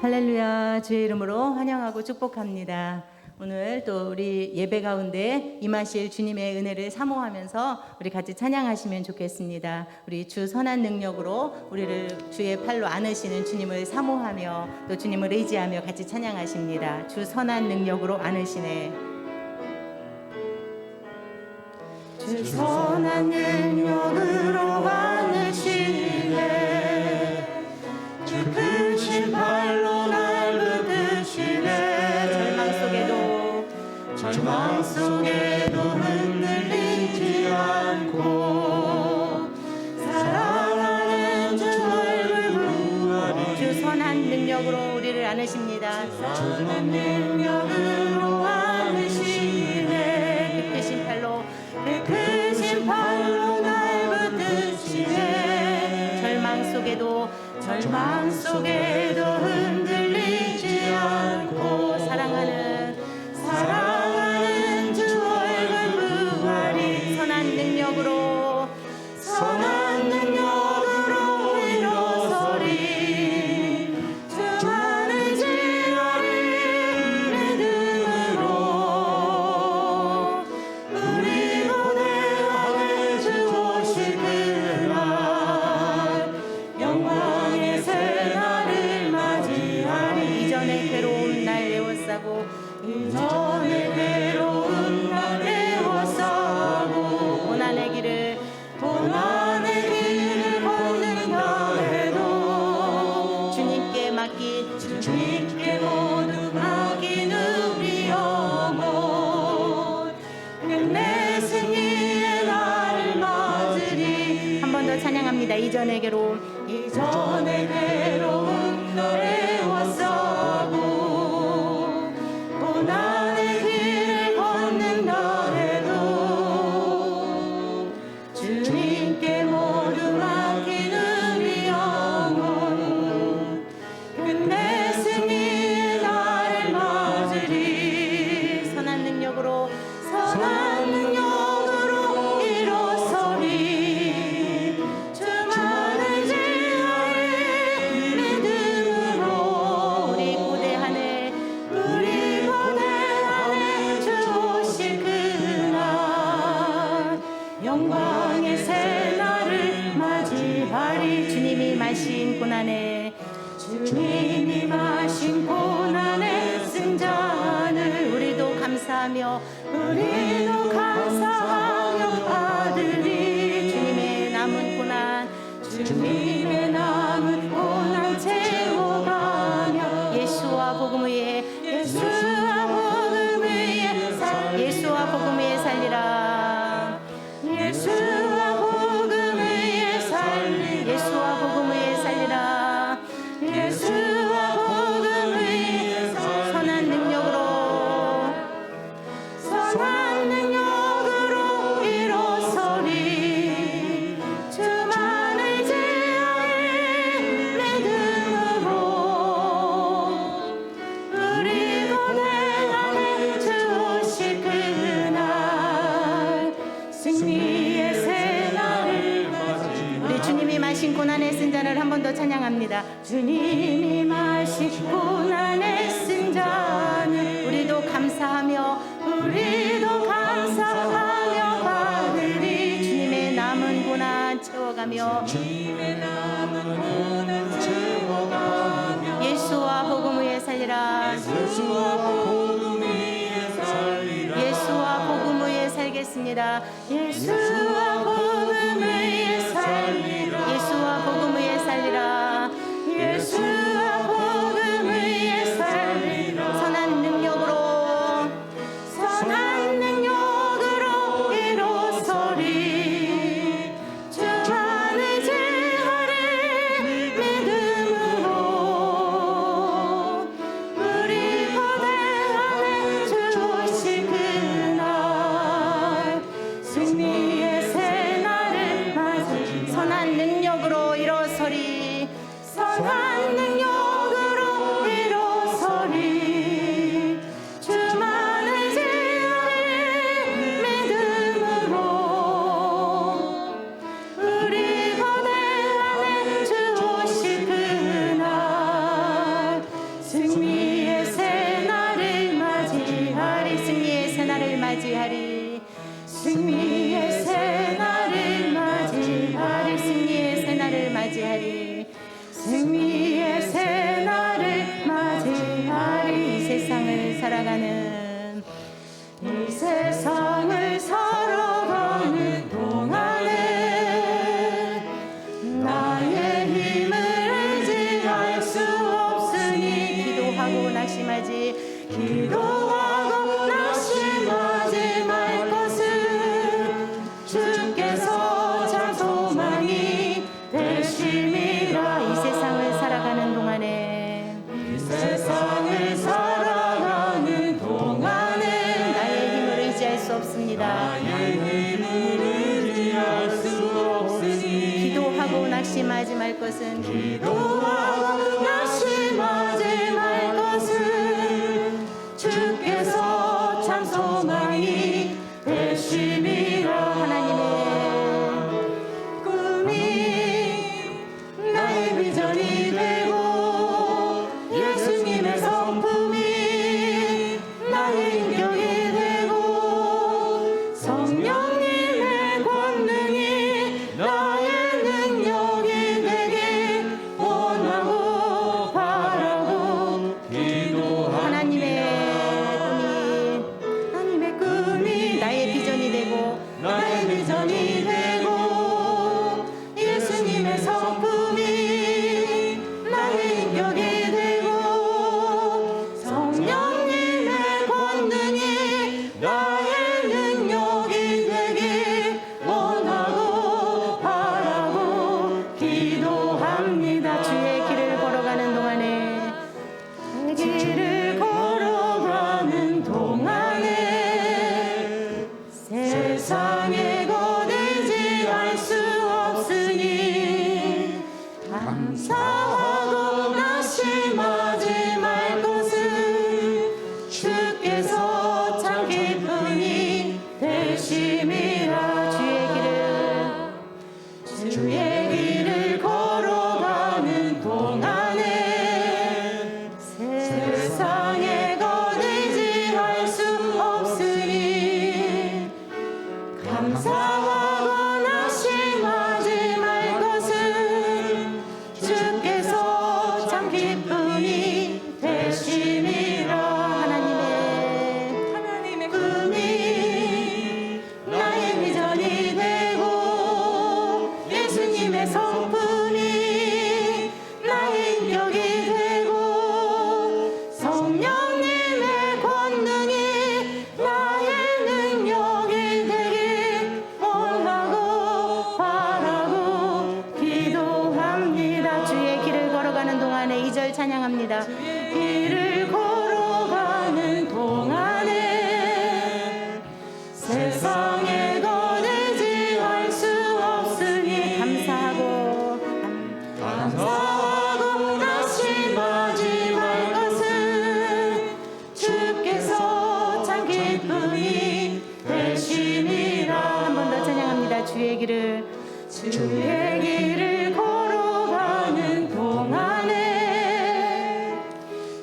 할렐루야. 주의 이름으로 환영하고 축복합니다. 오늘 또 우리 예배 가운데 임하실 주님의 은혜를 사모하면서 우리 같이 찬양하시면 좋겠습니다. 우리 주 선한 능력으로 우리를 주의 팔로 안으시는 주님을 사모하며 또 주님을 의지하며 같이 찬양하십니다. 주 선한 능력으로 안으시네. 주 선한 능력으로 안으시네. 주 크신 팔로 날 붙드시네. 절망 속에도 흔들리지 않고 사랑하는 주 얼굴 부활이 주 선한 능력으로 우리를 안으십니다. 선한 능력으로 안으시네. 그 크신 팔로 날 붙드시네. 절망 속에도 흔들리지 않고 사랑하는 주 얼굴 부활이 선한 능력으로 일어서리. 주만을 지하리 믿음으로 우리 고대하게 주 오실 그날 영광의 새날을 맞이하리. 이전의 괴로움 날 에워싸고 고난의 길을 걷는다 해도 주님께 모두 맡긴 우리 영혼 끝내 승리의 날을 맞으리. 한 번 더 찬양합니다. 이전의 괴로움 날 에워싸고 고난의 길을 걷는다 해도 주님께 모두 맡긴 우리 영혼 끝내 승리의 날을 맞으리. 선한 능력으로 일어서리. 주만을 지하리 믿음으로 우리 고대 하늘 주 오실 그날 영광의 새날을 맞이하리. 주님이 마신 고난의 승잔을 우리도 감사하며 받으리. 주님의 남은 고난 채워가며 예수와 복음 위에 살리라. 선한 능력으로 일어서리. 주만을 지하리 믿음으로 우리 고대하게 주 오실 그날 승리의 새날을 우리 주님이 마신 고난의 승잔을 한 번 더 찬양합니다. 주님이 마신 고난의 승잔을 우리도 감사하며 받으리. 주님의 남은 고난 채워가며 예수와 복음 위에 살리라. 예수와 복음 위에 살겠습니다. 예수와 복음 위에 살리라. 예수와 복음 위에 살리라. 선한 능력으로 일어서리. 주만을 지하리 믿음으로 우리 고대하게 주 오실 그날 승리의 낙심하지 말 것은 기도하고 낙심하지 말 것은 주께서 참 소망이 되심이라. 하나님의 꿈이 나의 비전이 되고 예수님의 성품이 나의 인격이 되고 성령님의 권능이 나의 능력이 되길 원하고 바라고 기도합니다. 하나님의 꿈이 나의 비전이 되고 나의 비전이 되고 예수님의 성품이 나의 인격이 되고 성령님의 권능이 나의 능력이 되길 원하고 바라고 기도합니다. 주의 길을 걸어가는 동안에 길을 걸어가는 동안에 세상에 거대지 할 수 없으니 감사하고 낙심하지 말 것은 주께서 참 기쁨이 되심이라. 주의 길을 걸어가는 동안에 세상에 거대지 할 수 없으니 감사하고 낙심하지 말 것은 주께서 참 기쁨이 되심이라. 하나님의 꿈이 나의 비전이 되고 예수님의 성품이 나의 인격이 되고 성령님의 권능이 나의 능력이 되길 원하고 바라고 기도합니다. 주의 길을 걸어가는 동안에 2절 찬양합니다. 길을 걸어가는 동안에 세상에 거대지 할 수 없으니 감사하고 낙심하지 말 것은 주께서 참 기쁨이 되심이라. 한 번 더 찬양합니다. 주의 길을 걸어가는 동안에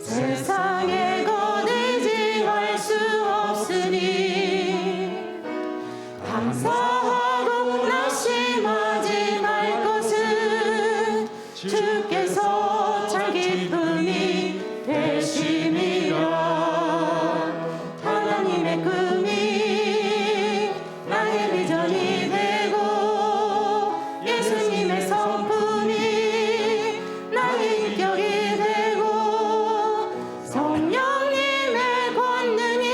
세상에 거대지 할 수 없으니 감사하고 낙심하지 말 것은 주께서 참 기쁨이 되심이라. 하나님의 꿈이 나의 비전이 되고 예수님의 성품이 나의 인격이 되고 성령님의 권능이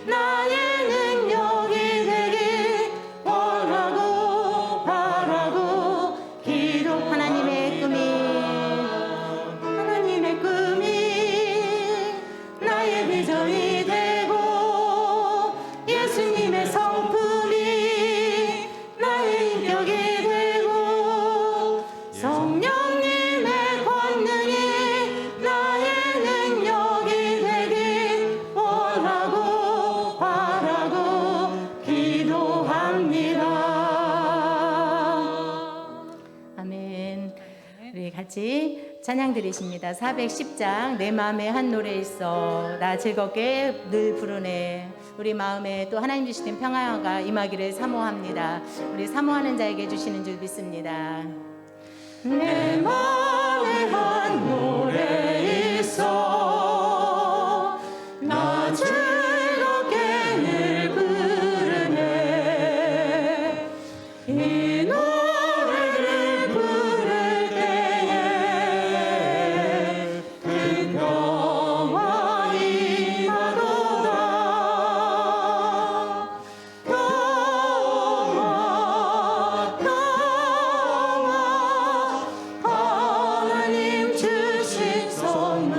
나의 능력이 되길 원하고 바라고 기도. 하나님의 꿈이 나의 비전이 되고 예수님의 성품이 나의 인격이 되고 성령님의 권능이 나의 능력이 되길 원하고 바라고 기도합니다. 아멘. 우리 같이 찬양 드리십니다. 410장 내 마음에 한 노래 있어 나 즐겁게 늘 부르네. 우리 마음에 또 하나님 주시는 평화가 임하기를 사모합니다. 우리 사모하는 자에게 주시는 줄 믿습니다. 내 마음에 한 노래 있어 나 즐겁게 늘 부르네. 이 노래를 부를 때에 그 평화 임하도다. 하나님 주신 선물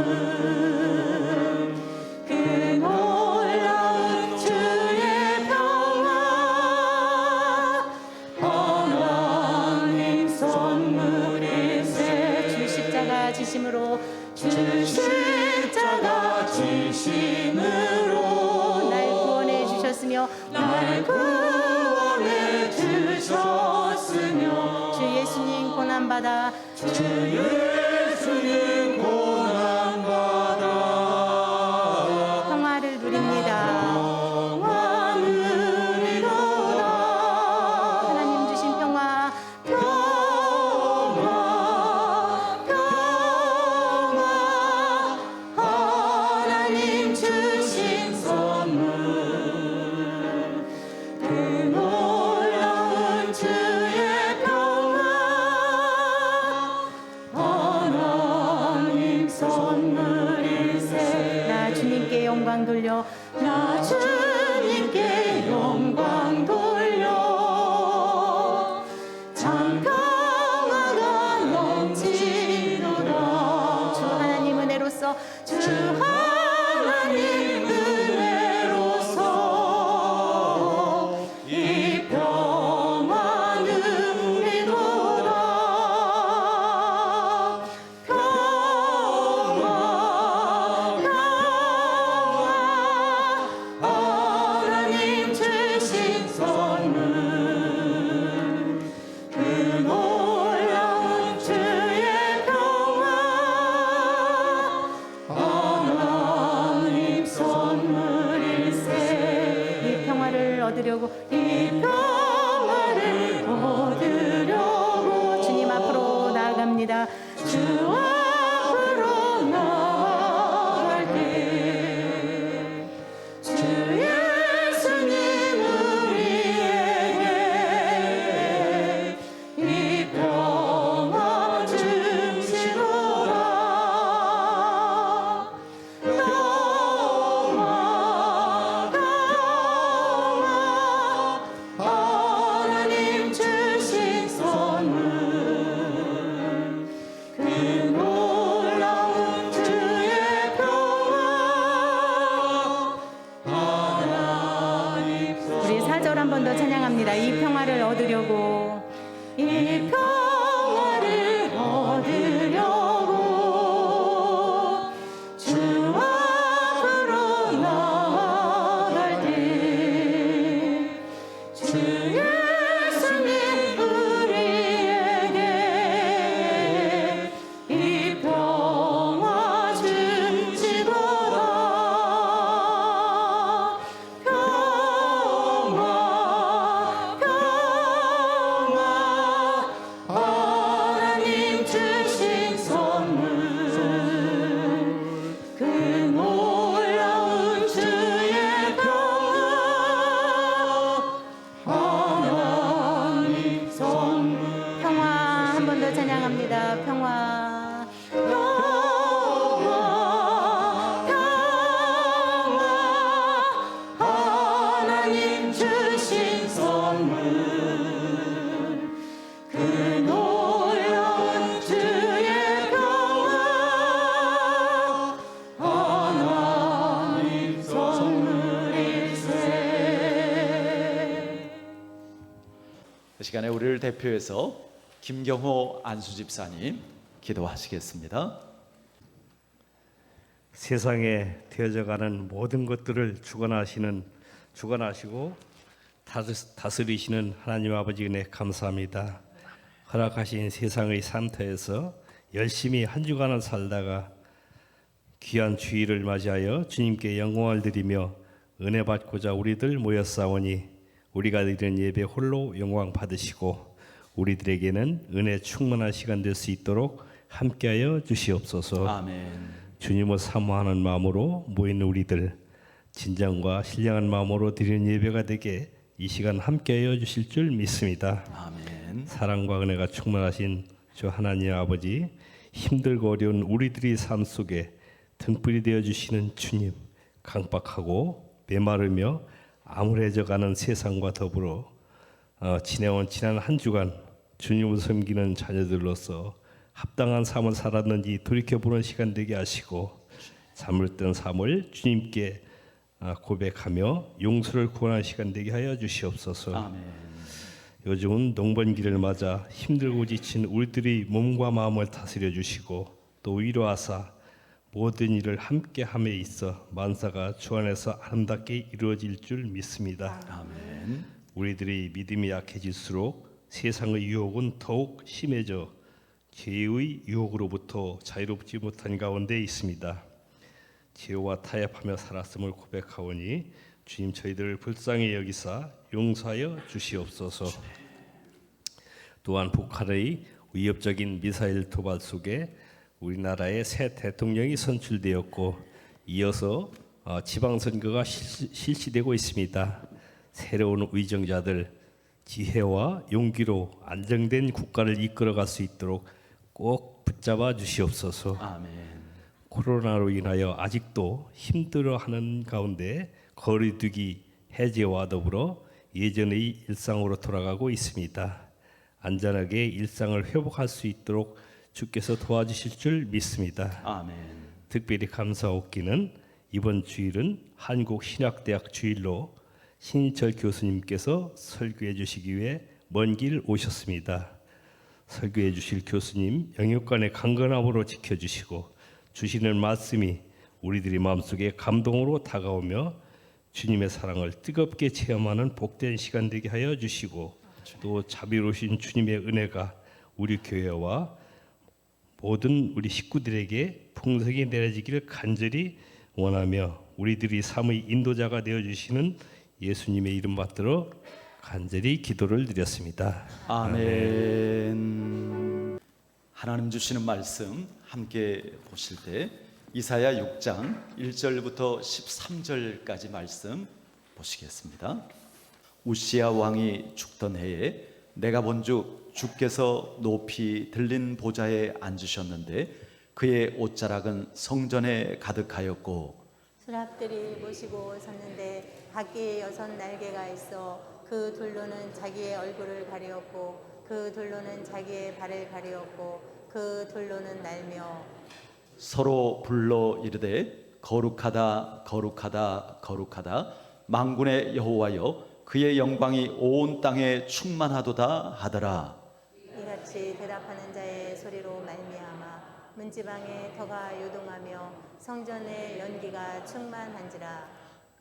그 놀라운 주의 평화 고난받아 주 예수님 고난받아 평화를 누립니다. 평화 누리도다 하나님 주신 평화 하나님 주신 선물 그 놀라운 주의 평화 하나님 선물일세 나 주님께 영광 돌려 나 주님께 영광 돌려 참 평화가 넘치도다 주 하나님 은혜로서 주 하나님 은혜로서 이 평화 누리도다 하나님 주신 선물 그 놀라운 주의 평화 하나님 선물일세 이 평화를 얻으려고 이 평화를 얻으려고 주님 앞으로 나아갑니다. 주 앞으로 나아갈 때 주 예수님 우리에게 이 평화 주시도다 하나님 주신 선물 그 놀라운 주의 평화 하나님 우리 4절 한 번 더 찬양합니다. 이 평화를 얻으려고 이 평화를 얻으려고 주 앞으로 나아갈 때 주 예수님 우리에게 이 평화 주시도다 하나님 주신 선물 그 놀라운 주의 평화 하나님 선물 평화 한 번 더 찬양합니다. 평화 하나님 주신 선물 그 놀라운 주의 평화 하나님 선물일세 이 시간에 우리를 대표해서 김경호 안수집사님 기도하시겠습니다. 세상에 되어져가는 모든 것들을 주관하시고 다스리시는 하나님 아버지 은혜 감사합니다. 허락하신 세상의 산터에서 열심히 한 주간을 살다가 귀한 주일을 맞이하여 주님께 영광을 드리며 은혜 받고자 우리들 모였사오니 우리가 드리는 예배 홀로 영광 받으시고 우리들에게는 은혜 충만한 시간 될 수 있도록 함께하여 주시옵소서. 아멘. 주님을 사모하는 마음으로 모인 우리들 진정과 신령한 마음으로 드리는 예배가 되게 이 시간 함께하여 주실 줄 믿습니다. 아멘. 사랑과 은혜가 충만하신 주 하나님 아버지, 힘들고 어려운 우리들의 삶 속에 등불이 되어 주시는 주님, 강박하고 메마르며 암울해져가는 세상과 더불어 지난 한 주간 주님을 섬기는 자녀들로서 합당한 삶을 살았는지 돌이켜보는 시간 되게 하시고 잠을든 삶을 주님께 고백하며 용서를 구하는 시간 되게 하여 주시옵소서. 아멘. 요즘은 농번기를 맞아 힘들고 지친 우리들의 몸과 마음을 다스려 주시고 또 위로하사 모든 일을 함께함에 있어 만사가 주 안에서 아름답게 이루어질 줄 믿습니다. 아멘. 우리들의 믿음이 약해질수록 세상의 유혹은 더욱 심해져 죄의 유혹으로부터 자유롭지 못한 가운데 있습니다. 죄와 타협하며 살았음을 고백하오니 주님 저희들을 불쌍히 여기사 용서하여 주시옵소서. 또한 북한의 위협적인 미사일 도발 속에 우리나라의 새 대통령이 선출되었고 이어서 지방선거가 실시되고 있습니다. 새로운 위정자들 지혜와 용기로 안정된 국가를 이끌어갈 수 있도록 꼭 붙잡아 주시옵소서. 아멘. 코로나로 인하여 아직도 힘들어하는 가운데 거리두기 해제와 더불어 예전의 일상으로 돌아가고 있습니다. 안전하게 일상을 회복할 수 있도록 주께서 도와주실 줄 믿습니다. 아멘. 특별히 감사옵기는 이번 주일은 한국신학대학 주일로 신인철 교수님께서 설교해 주시기 위해 먼 길 오셨습니다. 설교해 주실 교수님 영육간의 강건함으로 지켜주시고 주시는 말씀이 우리들의 마음속에 감동으로 다가오며 주님의 사랑을 뜨겁게 체험하는 복된 시간 되게 하여 주시고 또 자비로우신 주님의 은혜가 우리 교회와 모든 우리 식구들에게 풍성히 내려지기를 간절히 원하며 우리들이 삶의 인도자가 되어주시는 예수님의 이름 받들어 간절히 기도를 드렸습니다. 아멘. 하나님 주시는 말씀 함께 보실 때 이사야 6장 1절부터 13절까지 말씀 보시겠습니다. 우시야 왕이 죽던 해에 내가 본즉 주께서 높이 들린 보좌에 앉으셨는데 그의 옷자락은 성전에 가득하였고 수랍들이 모시고 섰는데 각기의 6 날개가 있어 그 둘로는 자기의 얼굴을 가리었고 그 둘로는 자기의 발을 가리었고 그 둘로는 날며 서로 불러 이르되 거룩하다 거룩하다 거룩하다 만군의 여호와여 그의 영광이 온 땅에 충만하도다 하더라. 이같이 대답하는 자의 소리로 말미암아 문지방에 터가 요동하며 성전의 연기가 충만한지라.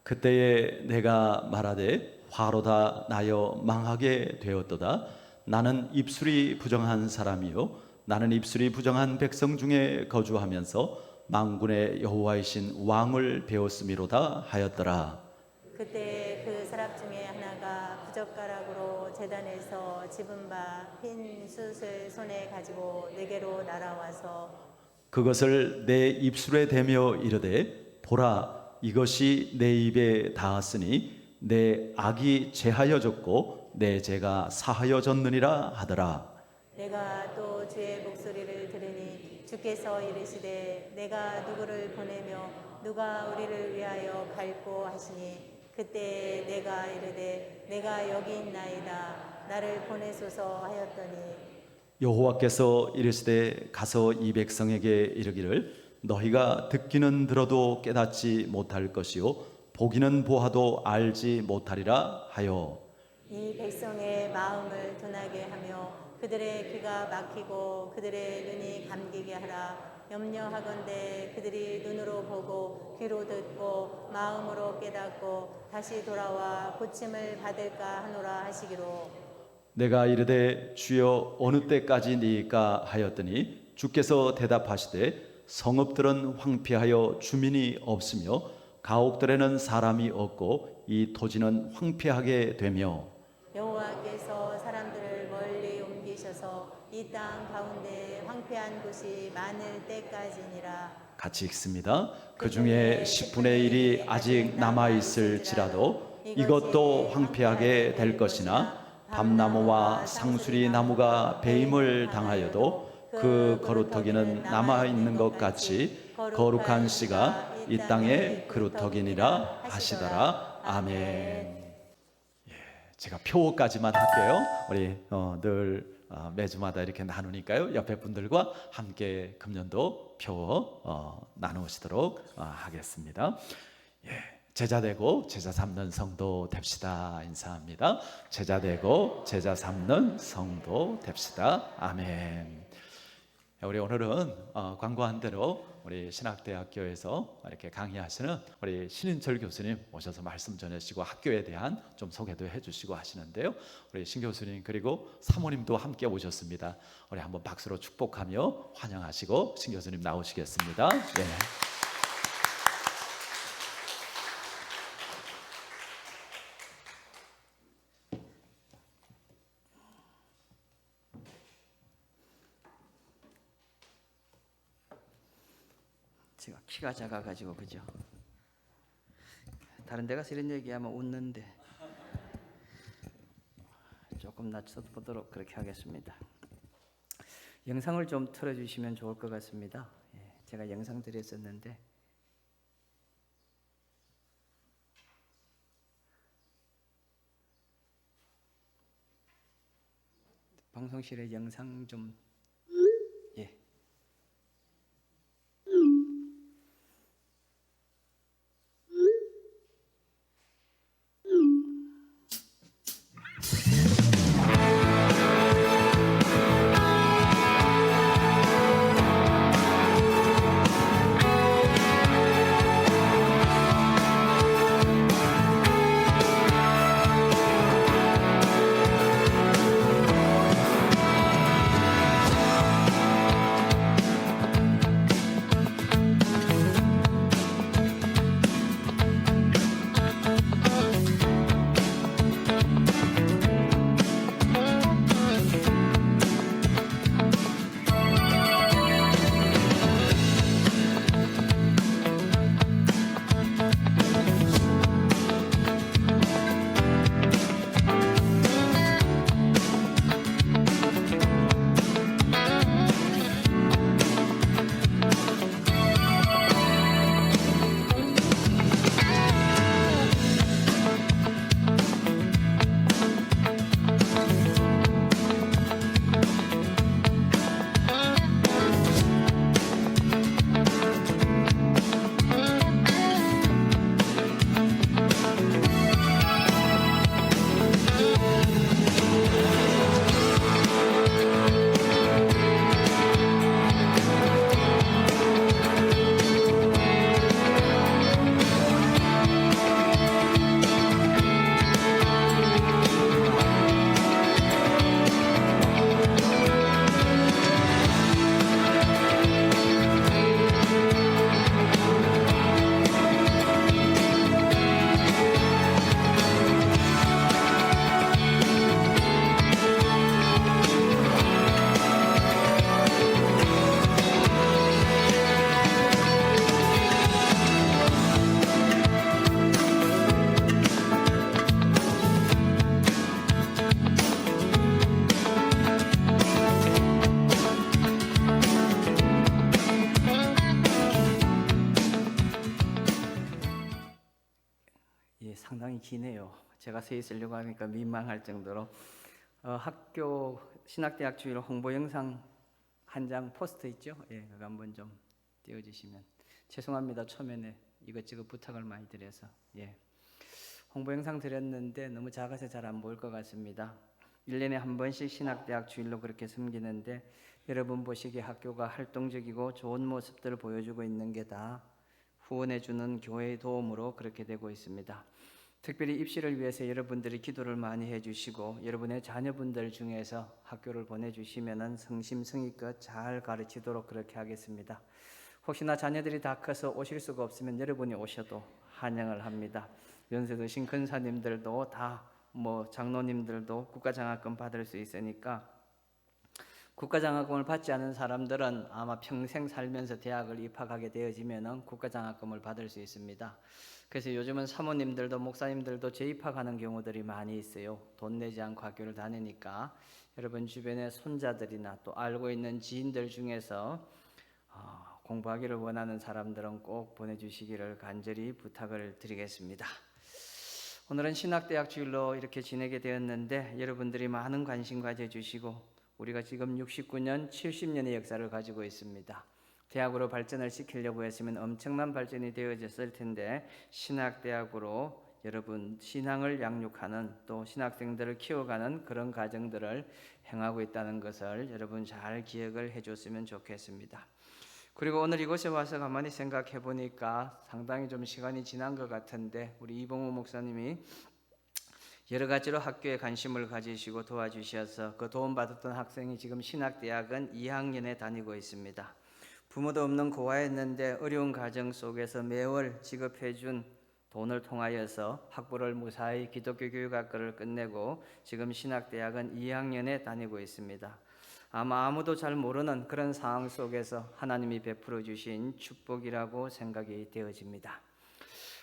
그때에 내가 말하되 화로다 나여 망하게 되었도다. 나는 입술이 부정한 사람이요 나는 입술이 부정한 백성 중에 거주하면서 만군의 여호와이신 왕을 배웠음이로다 하였더라. 그때 그 사람 중에 하나가 부젓가락으로 제단에서 집은 바 흰 숯을 손에 가지고 내게로 날아와서 그것을 내 입술에 대며 이르되 보라 이것이 내 입에 닿았으니 내 악이 제하여졌고 내 죄가 사하여졌느니라 하더라. 내가 또 주의 목소리를 들으니 주께서 이르시되 내가 누구를 보내며 누가 우리를 위하여 갈고 하시니 그때 내가 이르되 내가 여기 있나이다 나를 보내소서 하였더니 여호와께서 이르시되 가서 이 백성에게 이르기를 너희가 듣기는 들어도 깨닫지 못할 것이요 보기는 보아도 알지 못하리라 하여 이 백성의 마음을 둔하게 하며 그들의 귀가 막히고 그들의 눈이 감기게 하라. 염려하건대 그들이 눈으로 보고 귀로 듣고 마음으로 깨닫고 다시 돌아와 고침을 받을까 하노라 하시기로. 내가 이르되 주여 어느 때까지니까 하였더니 주께서 대답하시되 성읍들은 황폐하여 주민이 없으며 가옥들에는 사람이 없고 이 토지는 황폐하게 되며 여호와께서 사람들을 멀리 옮기셔서 이 땅 가운데 황폐한 곳이 많을 때까지니라. 같이 읽습니다. 그 중에 10분의 1이 아직 남아 있을지라도 이것도 황폐하게 될 것이나 밤나무와 상수리 나무가 배임을 당하여도 그 거루터기는 남아 있는 것 같이 거룩한 씨가 이 땅의 그루터기니라 하시더라. 아멘. 제가 표까지만 할게요. 우리 늘 매주마다 이렇게 나누니까요. 옆에 분들과 함께 금년도 표 나누시도록 하겠습니다. 제자 되고 제자 삼는 성도 됩시다. 인사합니다. 제자 되고 제자 삼는 성도 됩시다. 아멘. 우리 오늘은 광고한 대로 우리 신학대학교에서 이렇게 강의하시는 우리 신인철 교수님 오셔서 말씀 전해주시고 학교에 대한 좀 소개도 해주시고 하시는데요. 우리 신 교수님 그리고 사모님도 함께 오셨습니다. 우리 한번 박수로 축복하며 환영하시고 신 교수님 나오시겠습니다. 예. 제가 키가 작아가지고 그죠? 다른 데 가서 이런 얘기하면 웃는데 조금 낮춰보도록 그렇게 하겠습니다. 영상을 좀 틀어주시면 좋을 것 같습니다. 제가 영상 드렸었는데 방송실에 영상 좀 예. 상당히 기네요. 제가 서 있으려고 하니까 민망할 정도로 학교 신학대학 주일 홍보 영상 한 장 포스터 있죠? 예, 그거 한번 좀 띄워주시면 죄송합니다. 초면에 이것저것 부탁을 많이 드려서 홍보 영상 드렸는데 너무 작아서 잘 안 보일 것 같습니다. 1년에 한 번씩 신학대학 주일로 그렇게 섬기는데 여러분 보시기에 학교가 활동적이고 좋은 모습들을 보여주고 있는 게 다 후원해주는 교회의 도움으로 그렇게 되고 있습니다. 특별히 입시를 위해서 여러분들이 기도를 많이 해주시고 여러분의 자녀분들 중에서 학교를 보내주시면 성심성의껏 잘 가르치도록 그렇게 하겠습니다. 혹시나 자녀들이 다 커서 오실 수가 없으면 여러분이 오셔도 환영을 합니다. 연세 드신 근사님들도 다 장로님들도 국가장학금 받을 수 있으니까 국가장학금을 받지 않은 사람들은 아마 평생 살면서 대학을 입학하게 되어지면 국가장학금을 받을 수 있습니다. 그래서 요즘은 사모님들도 목사님들도 재입학하는 경우들이 많이 있어요. 돈 내지 않고 학교를 다니니까 여러분 주변의 손자들이나 또 알고 있는 지인들 중에서 공부하기를 원하는 사람들은 꼭 보내주시기를 간절히 부탁을 드리겠습니다. 오늘은 신학대학 주일로 이렇게 지내게 되었는데 여러분들이 많은 관심 가져주시고 우리가 지금 69년, 70년의 역사를 가지고 있습니다. 대학으로 발전을 시키려고 했으면 엄청난 발전이 되어졌을 텐데 신학대학으로 여러분 신앙을 양육하는 또 신학생들을 키워가는 그런 과정들을 행하고 있다는 것을 여러분 잘 기억을 해줬으면 좋겠습니다. 그리고 오늘 이곳에 와서 가만히 생각해 보니까 상당히 좀 시간이 지난 것 같은데 우리 이봉호 목사님이 여러 가지로 학교에 관심을 가지시고 도와주셔서 그 도움받았던 학생이 지금 신학대학은 2학년에 다니고 있습니다. 부모도 없는 고아였는데 어려운 가정 속에서 매월 지급해준 돈을 통하여서 학부를 무사히 기독교 교육학과를 끝내고 지금 신학대학은 2학년에 다니고 있습니다. 아마 아무도 잘 모르는 그런 상황 속에서 하나님이 베풀어 주신 축복이라고 생각이 되어집니다.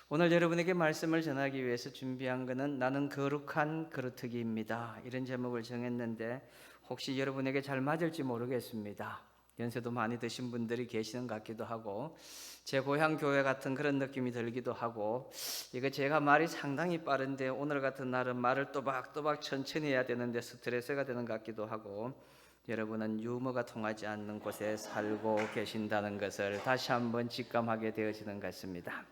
오늘 여러분에게 말씀을 전하기 위해서 준비한 것은 나는 거룩한 그루터기입니다. 이런 제목을 정했는데 혹시 여러분에게 잘 맞을지 모르겠습니다. 연세도 많이 드신 분들이 계시는 것 같기도 하고 제 고향 교회 같은 그런 느낌이 들기도 하고 이거 제가 말이 상당히 빠른데 오늘 같은 날은 말을 또박또박 천천히 해야 되는데 스트레스가 되는 것 같기도 하고 여러분은 유머가 통하지 않는 곳에 살고 계신다는 것을 다시 한번 직감하게 되어지는 것 같습니다.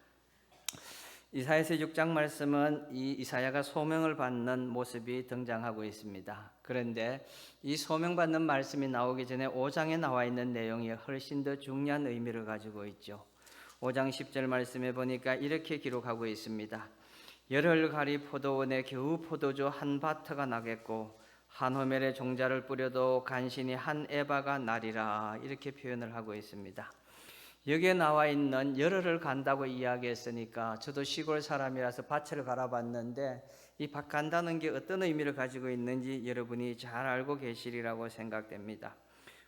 이사야서 6장 말씀은 이 이사야가 소명을 받는 모습이 등장하고 있습니다. 그런데 이 소명받는 말씀이 나오기 전에 5장에 나와 있는 내용이 훨씬 더 중요한 의미를 가지고 있죠. 5장 10절 말씀에 보니까 이렇게 기록하고 있습니다. 열흘가리 포도원에 겨우 포도주 한 바트가 나겠고 한 호멜에 종자를 뿌려도 간신히 한 에바가 나리라, 이렇게 표현을 하고 있습니다. 여기에 나와 있는 열흘을 간다고 이야기했으니까 저도 시골 사람이라서 밭을 갈아봤는데 이 밭 간다는 게 어떤 의미를 가지고 있는지 여러분이 잘 알고 계시리라고 생각됩니다.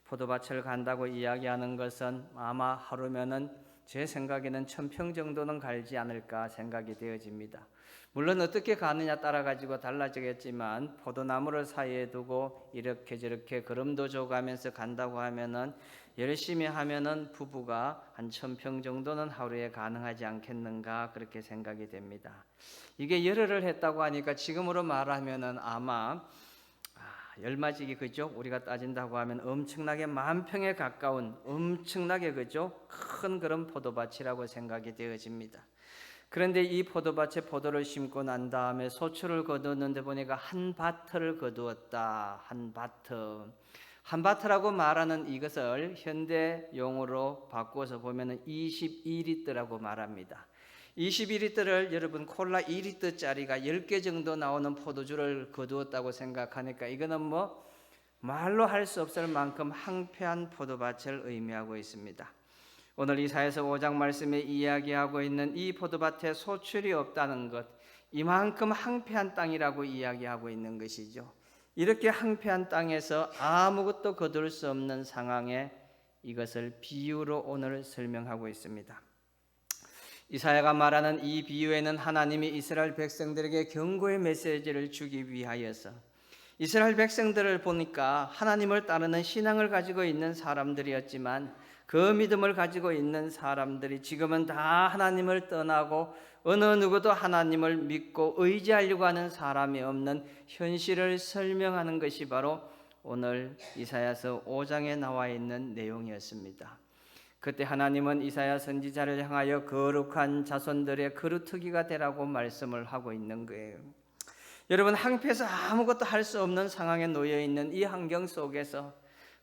포도밭을 간다고 이야기하는 것은 아마 하루면은 제 생각에는 1000평 정도는 갈지 않을까 생각이 되어집니다. 물론 어떻게 가느냐 따라 가지고 달라지겠지만 포도나무를 사이에 두고 이렇게 저렇게 걸음도 줘가면서 간다고 하면은 열심히 하면은 부부가 한 1000평 정도는 하루에 가능하지 않겠는가 그렇게 생각이 됩니다. 이게 열흘을 했다고 하니까 지금으로 말하면은 아마 열마지기 그죠? 우리가 따진다고 하면 엄청나게 10,000평에 가까운 엄청나게 그죠? 큰 그런 포도밭이라고 생각이 되어집니다. 그런데 이 포도밭에 포도를 심고 난 다음에 소출을 거두었는데 보니까 한 바트를 거두었다. 한 바트. 한 바트라고 말하는 이것을 현대 용어로 바꾸어서 보면은 22리터라고 말합니다. 22리터를 여러분 콜라 2리터짜리가 10개 정도 나오는 포도주를 거두었다고 생각하니까 이거는 뭐 말로 할 수 없을 만큼 황폐한 포도밭을 의미하고 있습니다. 오늘 이사야서 5장 말씀에 이야기하고 있는 이 포도밭에 소출이 없다는 것, 이만큼 황폐한 땅이라고 이야기하고 있는 것이죠. 이렇게 황폐한 땅에서 아무것도 거둘 수 없는 상황에 이것을 비유로 오늘 설명하고 있습니다. 이사야가 말하는 이 비유에는 하나님이 이스라엘 백성들에게 경고의 메시지를 주기 위하여서 이스라엘 백성들을 보니까 하나님을 따르는 신앙을 가지고 있는 사람들이었지만 그 믿음을 가지고 있는 사람들이 지금은 다 하나님을 떠나고 어느 누구도 하나님을 믿고 의지하려고 하는 사람이 없는 현실을 설명하는 것이 바로 오늘 이사야서 5장에 나와 있는 내용이었습니다. 그때 하나님은 이사야 선지자를 향하여 거룩한 자손들의 거루터기가 되라고 말씀을 하고 있는 거예요. 여러분, 황폐해서 아무것도 할 수 없는 상황에 놓여 있는 이 환경 속에서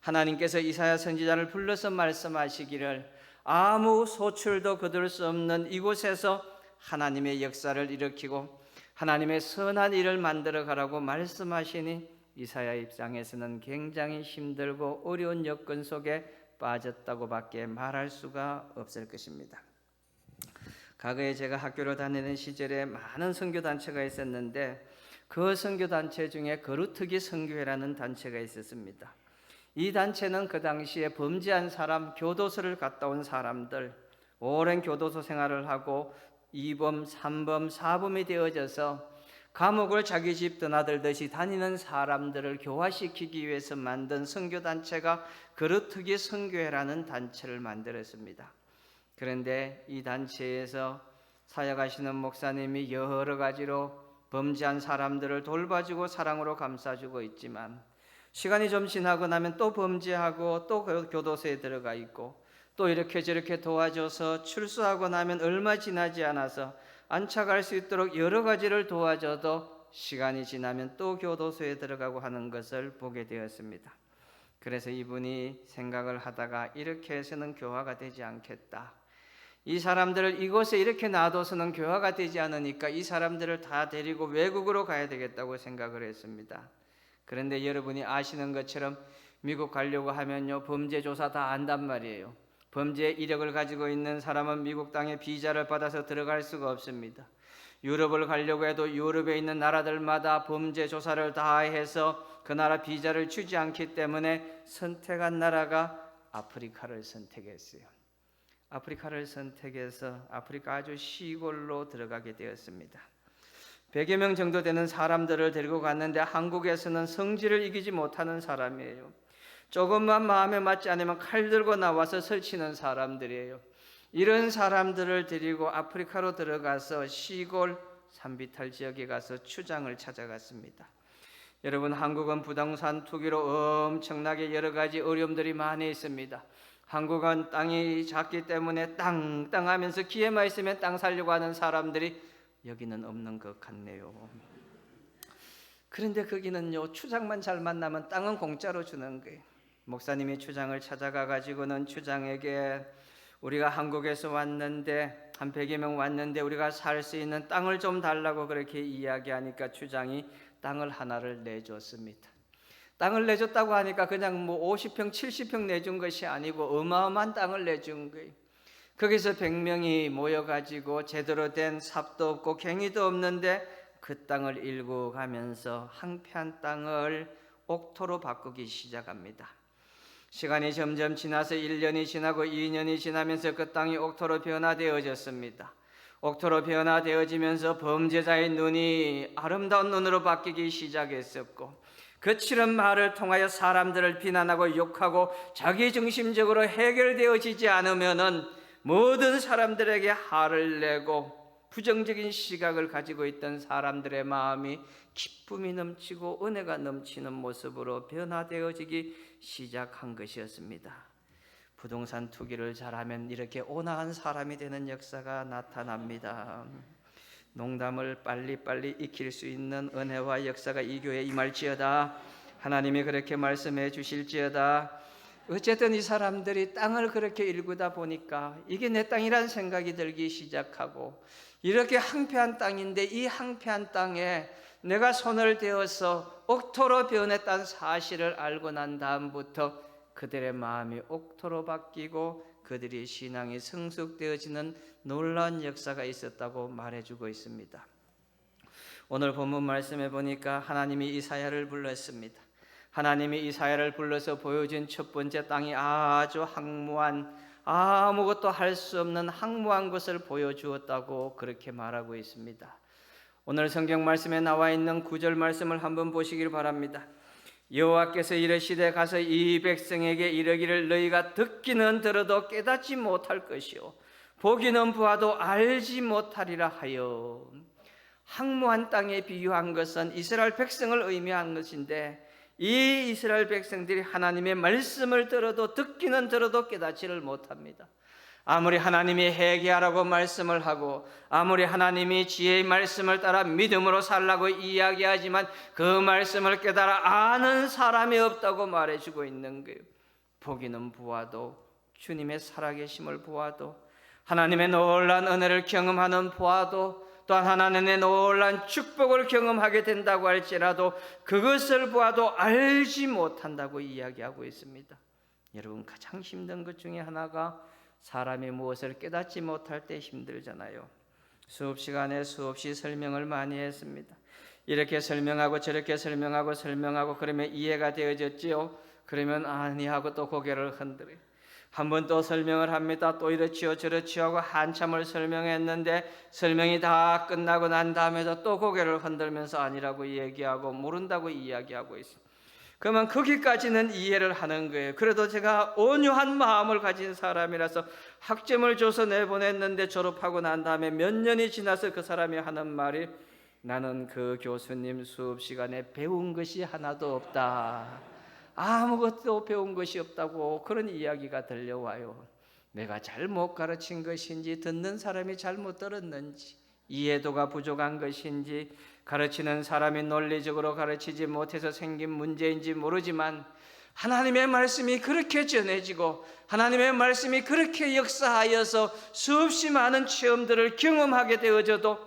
하나님께서 이사야 선지자를 불러서 말씀하시기를 아무 소출도 거둘 수 없는 이곳에서 하나님의 역사를 일으키고 하나님의 선한 일을 만들어 가라고 말씀하시니 이사야 입장에서는 굉장히 힘들고 어려운 여건 속에 빠졌다고 밖에 말할 수가 없을 것입니다. 과거에 제가 학교를 다니는 시절에 많은 선교단체가 있었는데 그 선교단체 중에 거루터기 선교회라는 단체가 있었습니다. 이 단체는 그 당시에 범죄한 사람, 교도소를 갔다 온 사람들, 오랜 교도소 생활을 하고 2범, 3범, 4범이 되어져서 감옥을 자기 집 드나들듯이 다니는 사람들을 교화시키기 위해서 만든 선교단체가 거루터기 선교회라는 단체를 만들었습니다. 그런데 이 단체에서 사역하시는 목사님이 여러 가지로 범죄한 사람들을 돌봐주고 사랑으로 감싸주고 있지만 시간이 좀 지나고 나면 또 범죄하고 또 교도소에 들어가 있고 또 이렇게 저렇게 도와줘서 출소하고 나면 얼마 지나지 않아서 안착할 수 있도록 여러 가지를 도와줘도 시간이 지나면 또 교도소에 들어가고 하는 것을 보게 되었습니다. 그래서 이분이 생각을 하다가 이렇게 해서는 교화가 되지 않겠다. 이 사람들을 이곳에 이렇게 놔둬서는 교화가 되지 않으니까 이 사람들을 다 데리고 외국으로 가야 되겠다고 생각을 했습니다. 그런데 여러분이 아시는 것처럼 미국 가려고 하면요, 범죄 조사 다 안단 말이에요. 범죄 이력을 가지고 있는 사람은 미국 땅에 비자를 받아서 들어갈 수가 없습니다. 유럽을 가려고 해도 유럽에 있는 나라들마다 범죄 조사를 다 해서 그 나라 비자를 주지 않기 때문에 선택한 나라가 아프리카를 선택했어요. 아프리카를 선택해서 아프리카 아주 시골로 들어가게 되었습니다. 100여 명 정도 되는 사람들을 데리고 갔는데 한국에서는 성질을 이기지 못하는 사람이에요. 조금만 마음에 맞지 않으면 칼 들고 나와서 설치는 사람들이에요. 이런 사람들을 데리고 아프리카로 들어가서 시골 산비탈 지역에 가서 추장을 찾아갔습니다. 여러분, 한국은 부동산 투기로 엄청나게 여러 가지 어려움들이 많이 있습니다. 한국은 땅이 작기 때문에 땅하면서 기회만 있으면 땅 살려고 하는 사람들이 여기는 없는 것 같네요. 그런데 거기는요, 추장만 잘 만나면 땅은 공짜로 주는 거예요. 목사님이 추장을 찾아가 가지고는 추장에게 우리가 한국에서 왔는데 한 100여 명 왔는데 우리가 살 수 있는 땅을 좀 달라고 그렇게 이야기하니까 추장이 땅을 하나를 내줬습니다. 땅을 내줬다고 하니까 그냥 뭐 50평 70평 내준 것이 아니고 어마어마한 땅을 내준 거예요. 거기서 100명이 모여가지고 제대로 된 삽도 없고 갱이도 없는데 그 땅을 일구 가면서 한편 땅을 옥토로 바꾸기 시작합니다. 시간이 점점 지나서 1년이 지나고 2년이 지나면서 그 땅이 옥토로 변화되어졌습니다. 옥토로 변화되어지면서 범죄자의 눈이 아름다운 눈으로 바뀌기 시작했었고, 거칠은 말을 통하여 사람들을 비난하고 욕하고 자기중심적으로 해결되어지지 않으면은 모든 사람들에게 화를 내고 부정적인 시각을 가지고 있던 사람들의 마음이 기쁨이 넘치고 은혜가 넘치는 모습으로 변화되어지기 시작한 것이었습니다. 부동산 투기를 잘하면 이렇게 온화한 사람이 되는 역사가 나타납니다. 농담을 빨리빨리 익힐 수 있는 은혜와 역사가 이 교회에 임할지어다. 하나님이 그렇게 말씀해 주실지어다. 어쨌든 이 사람들이 땅을 그렇게 일구다 보니까 이게 내 땅이라는 생각이 들기 시작하고, 이렇게 황폐한 땅인데 이 황폐한 땅에 내가 손을 대어서 옥토로 변했다는 사실을 알고 난 다음부터 그들의 마음이 옥토로 바뀌고 그들의 신앙이 성숙되어지는 놀라운 역사가 있었다고 말해주고 있습니다. 오늘 본문 말씀에 보니까 하나님이 이사야를 불렀습니다. 하나님이 이사야를 불러서 보여준 첫 번째 땅이 아주 황무한, 아무것도 할 수 없는 황무한 것을 보여주었다고 그렇게 말하고 있습니다. 오늘 성경 말씀에 나와 있는 9절 말씀을 한번 보시길 바랍니다. 여호와께서 이르시되 가서 이 백성에게 이르기를 너희가 듣기는 들어도 깨닫지 못할 것이요 보기는 보아도 알지 못하리라 하여. 황무한 땅에 비유한 것은 이스라엘 백성을 의미한 것인데, 이 이스라엘 백성들이 하나님의 말씀을 들어도 듣기는 들어도 깨닫지를 못합니다. 아무리 하나님이 회개하라고 말씀을 하고 아무리 하나님이 지혜의 말씀을 따라 믿음으로 살라고 이야기하지만 그 말씀을 깨달아 아는 사람이 없다고 말해주고 있는 거예요. 보기는 보아도, 주님의 살아계심을 보아도, 하나님의 놀라운 은혜를 경험하는 보아도, 또한 하나님의 놀라운 축복을 경험하게 된다고 할지라도 그것을 보아도 알지 못한다고 이야기하고 있습니다. 여러분, 가장 힘든 것 중에 하나가 사람이 무엇을 깨닫지 못할 때 힘들잖아요. 수업 시간에 수없이 설명을 많이 했습니다. 이렇게 설명하고 저렇게 설명하고 그러면 이해가 되어졌지요. 그러면 아니하고 또 고개를 흔들어요. 한 번 또 설명을 합니다. 또 이렇지요 저렇지요 하고 한참을 설명했는데 설명이 다 끝나고 난 다음에도 또 고개를 흔들면서 아니라고 얘기하고 모른다고 이야기하고 있습니다. 그러면 거기까지는 이해를 하는 거예요. 그래도 제가 온유한 마음을 가진 사람이라서 학점을 줘서 내보냈는데 졸업하고 난 다음에 몇 년이 지나서 그 사람이 하는 말이, 나는 그 교수님 수업 시간에 배운 것이 하나도 없다. 아무것도 배운 것이 없다고 그런 이야기가 들려와요. 내가 잘못 가르친 것인지 듣는 사람이 잘못 들었는지 이해도가 부족한 것인지, 가르치는 사람이 논리적으로 가르치지 못해서 생긴 문제인지 모르지만 하나님의 말씀이 그렇게 전해지고 하나님의 말씀이 그렇게 역사하여서 수없이 많은 체험들을 경험하게 되어져도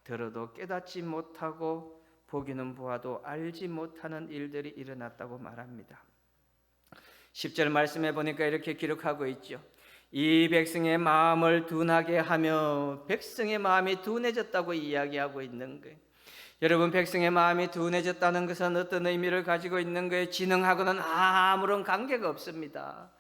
들어도 깨닫지 못하고 보기는 보아도 알지 못하는 일들이 일어났다고 말합니다. 10절 말씀해 보니까 이렇게 기록하고 있죠. 이 백성의 마음을 둔하게 하며, 백성의 마음이 둔해졌다고 이야기하고 있는 거예요. 여러분, 백성의 마음이 둔해졌다는 것은 어떤 의미를 가지고 있는 거예요? 지능하고는 아무런 관계가 없습니다.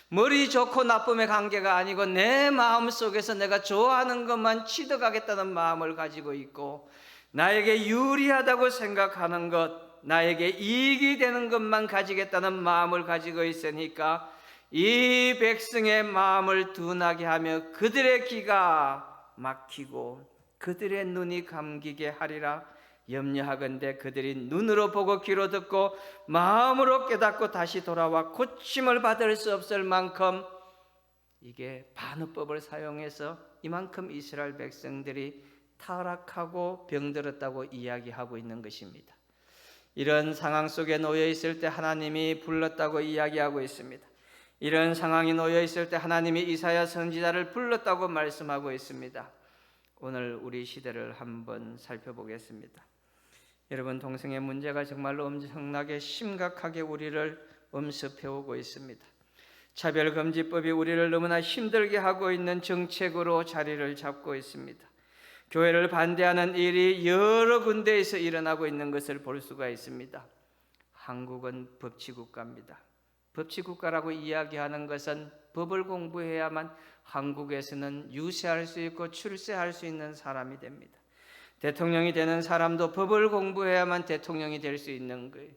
머리 좋고 나쁨의 관계가 아니고 내 마음 속에서 내가 좋아하는 것만 취득하겠다는 마음을 가지고 있고, 나에게 유리하다고 생각하는 것, 나에게 이익이 되는 것만 가지겠다는 마음을 가지고 있으니까 이 백성의 마음을 둔하게 하며 그들의 귀가 막히고 그들의 눈이 감기게 하리라. 염려하건대 그들이 눈으로 보고 귀로 듣고 마음으로 깨닫고 다시 돌아와 고침을 받을 수 없을 만큼, 이게 반어법을 사용해서 이만큼 이스라엘 백성들이 타락하고 병들었다고 이야기하고 있는 것입니다. 이런 상황 속에 놓여 있을 때 하나님이 불렀다고 이야기하고 있습니다. 이런 상황이 놓여 있을 때 하나님이 이사야 선지자를 불렀다고 말씀하고 있습니다. 오늘 우리 시대를 한번 살펴보겠습니다. 여러분, 동성애 문제가 정말로 엄청나게 심각하게 우리를 엄습해오고 있습니다. 차별금지법이 우리를 너무나 힘들게 하고 있는 정책으로 자리를 잡고 있습니다. 교회를 반대하는 일이 여러 군데에서 일어나고 있는 것을 볼 수가 있습니다. 한국은 법치국가입니다. 법치국가라고 이야기하는 것은 법을 공부해야만 한국에서는 유세할 수 있고 출세할 수 있는 사람이 됩니다. 대통령이 되는 사람도 법을 공부해야만 대통령이 될 수 있는 거예요.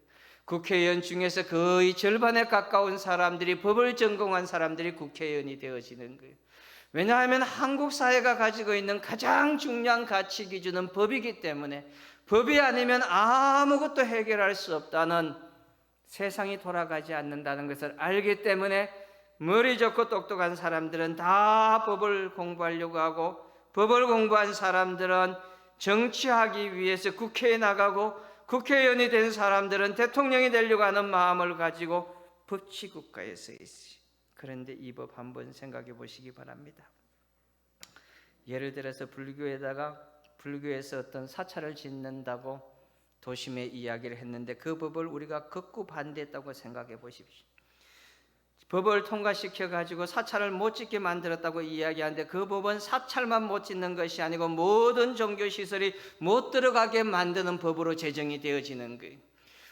국회의원 중에서 거의 절반에 가까운 사람들이, 법을 전공한 사람들이 국회의원이 되어지는 거예요. 왜냐하면 한국 사회가 가지고 있는 가장 중요한 가치 기준은 법이기 때문에, 법이 아니면 아무것도 해결할 수 없다는, 세상이 돌아가지 않는다는 것을 알기 때문에 머리 좋고 똑똑한 사람들은 다 법을 공부하려고 하고, 법을 공부한 사람들은 정치하기 위해서 국회에 나가고, 국회의원이 된 사람들은 대통령이 되려고 하는 마음을 가지고 법치국가에 서 있어요. 그런데 이 법 한번 생각해 보시기 바랍니다. 예를 들어서 불교에서 어떤 사찰을 짓는다고 도심에 이야기를 했는데 그 법을 우리가 극구 반대했다고 생각해 보십시오. 법을 통과시켜 가지고 사찰을 못 짓게 만들었다고 이야기하는데 그 법은 사찰만 못 짓는 것이 아니고 모든 종교시설이 못 들어가게 만드는 법으로 제정이 되어지는 거예요.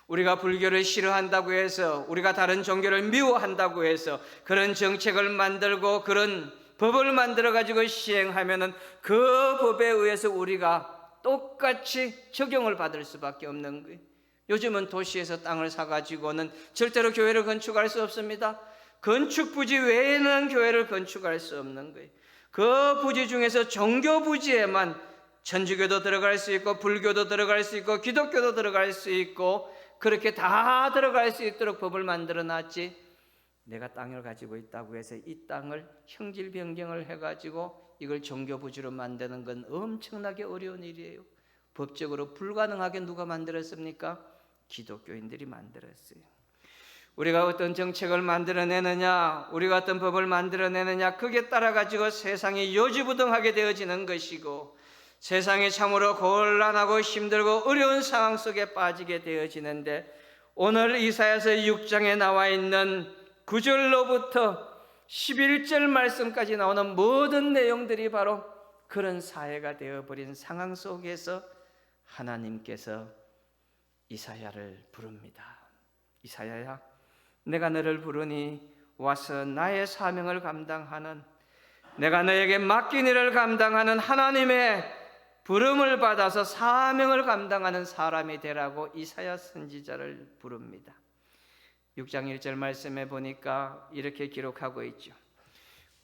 우리가 불교를 싫어한다고 해서, 우리가 다른 종교를 미워한다고 해서 그런 정책을 만들고 그런 법을 만들어 가지고 시행하면은 그 법에 의해서 우리가 똑같이 적용을 받을 수밖에 없는 거예요. 요즘은 도시에서 땅을 사가지고는 절대로 교회를 건축할 수 없습니다. 건축 부지 외에는 교회를 건축할 수 없는 거예요. 그 부지 중에서 종교 부지에만 천주교도 들어갈 수 있고 불교도 들어갈 수 있고 기독교도 들어갈 수 있고 그렇게 다 들어갈 수 있도록 법을 만들어 놨지, 내가 땅을 가지고 있다고 해서 이 땅을 형질 변경을 해가지고 이걸 종교 부지로 만드는 건 엄청나게 어려운 일이에요. 법적으로 불가능하게 누가 만들었습니까? 기독교인들이 만들었어요. 우리가 어떤 정책을 만들어내느냐, 우리가 어떤 법을 만들어내느냐, 그게 따라 가지고 세상이 요지부동하게 되어지는 것이고 세상이 참으로 곤란하고 힘들고 어려운 상황 속에 빠지게 되어지는데, 오늘 이사야서 6장에 나와 있는 9절로부터 11절 말씀까지 나오는 모든 내용들이 바로 그런 사회가 되어버린 상황 속에서 하나님께서 이사야를 부릅니다. 이사야야, 내가 너를 부르니 와서 나의 사명을 감당하는, 내가 너에게 맡긴 일을 감당하는 하나님의 부름을 받아서 사명을 감당하는 사람이 되라고 이사야 선지자를 부릅니다. 6장 1절 말씀에 보니까 이렇게 기록하고 있죠.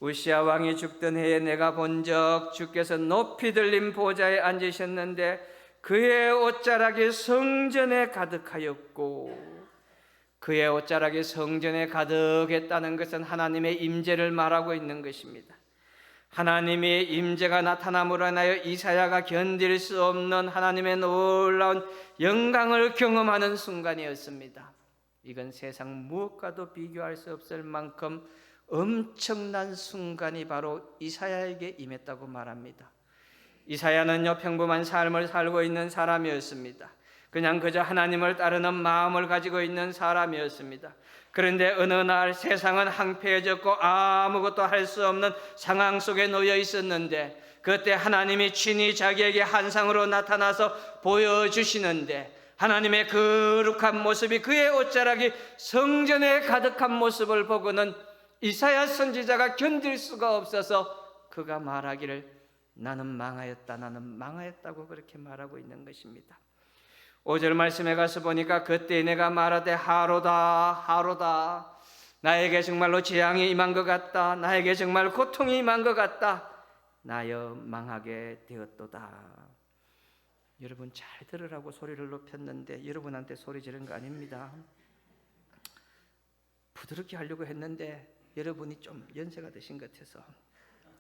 우시야 왕이 죽던 해에 내가 본적 주께서 높이 들린 보좌에 앉으셨는데 그의 옷자락이 성전에 가득하였고, 그의 옷자락이 성전에 가득했다는 것은 하나님의 임재를 말하고 있는 것입니다. 하나님의 임재가 나타남으로 인하여 이사야가 견딜 수 없는 하나님의 놀라운 영광을 경험하는 순간이었습니다. 이건 세상 무엇과도 비교할 수 없을 만큼 엄청난 순간이 바로 이사야에게 임했다고 말합니다. 이사야는요, 평범한 삶을 살고 있는 사람이었습니다. 그냥 그저 하나님을 따르는 마음을 가지고 있는 사람이었습니다. 그런데 어느 날 세상은 황폐해졌고 아무것도 할 수 없는 상황 속에 놓여 있었는데, 그때 하나님이 친히 자기에게 환상으로 나타나서 보여주시는데, 하나님의 거룩한 모습이, 그의 옷자락이 성전에 가득한 모습을 보고는 이사야 선지자가 견딜 수가 없어서 그가 말하기를 나는 망하였다, 나는 망하였다고 그렇게 말하고 있는 것입니다. 5절 말씀에 가서 보니까 그때 내가 말하되 하로다 하로다, 나에게 정말로 재앙이 임한 것 같다, 나에게 정말 고통이 임한 것 같다, 나여 망하게 되었도다. 여러분 잘 들으라고 소리를 높였는데 여러분한테 소리 지른 거 아닙니다. 부드럽게 하려고 했는데 여러분이 좀 연세가 드신 것 같아서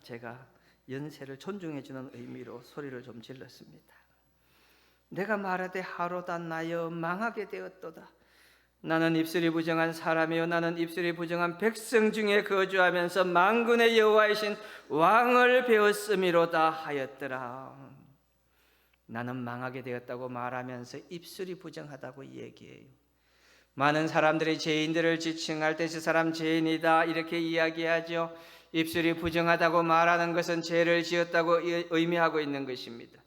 제가 연세를 존중해 주는 의미로 소리를 좀 질렀습니다. 내가 말하되 하로다, 나여 망하게 되었도다. 나는 입술이 부정한 사람이요, 나는 입술이 부정한 백성 중에 거주하면서 만군의 여호와이신 왕을 배웠음이로다 하였더라. 나는 망하게 되었다고 말하면서 입술이 부정하다고 얘기해요. 많은 사람들이 죄인들을 지칭할 때 저 사람 죄인이다 이렇게 이야기하죠. 입술이 부정하다고 말하는 것은 죄를 지었다고 의미하고 있는 것입니다.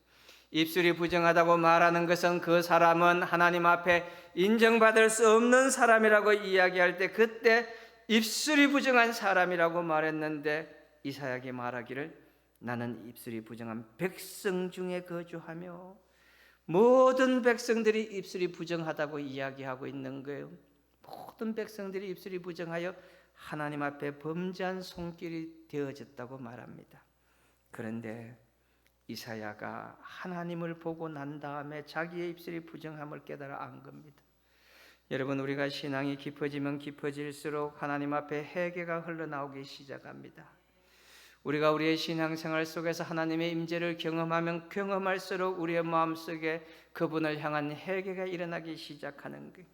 입술이 부정하다고 말하는 것은 그 사람은 하나님 앞에 인정받을 수 없는 사람이라고 이야기할 때 그때 입술이 부정한 사람이라고 말했는데, 이사야가 말하기를 나는 입술이 부정한 백성 중에 거주하며, 모든 백성들이 입술이 부정하다고 이야기하고 있는 거예요. 모든 백성들이 입술이 부정하여 하나님 앞에 범죄한 손길이 되어졌다고 말합니다. 그런데 이사야가 하나님을 보고 난 다음에 자기의 입술이 부정함을 깨달아 안 겁니다. 여러분, 우리가 신앙이 깊어지면 깊어질수록 하나님 앞에 회개가 흘러나오기 시작합니다. 우리가 우리의 신앙생활 속에서 하나님의 임재를 경험하면 경험할수록 우리의 마음속에 그분을 향한 회개가 일어나기 시작하는 거예요.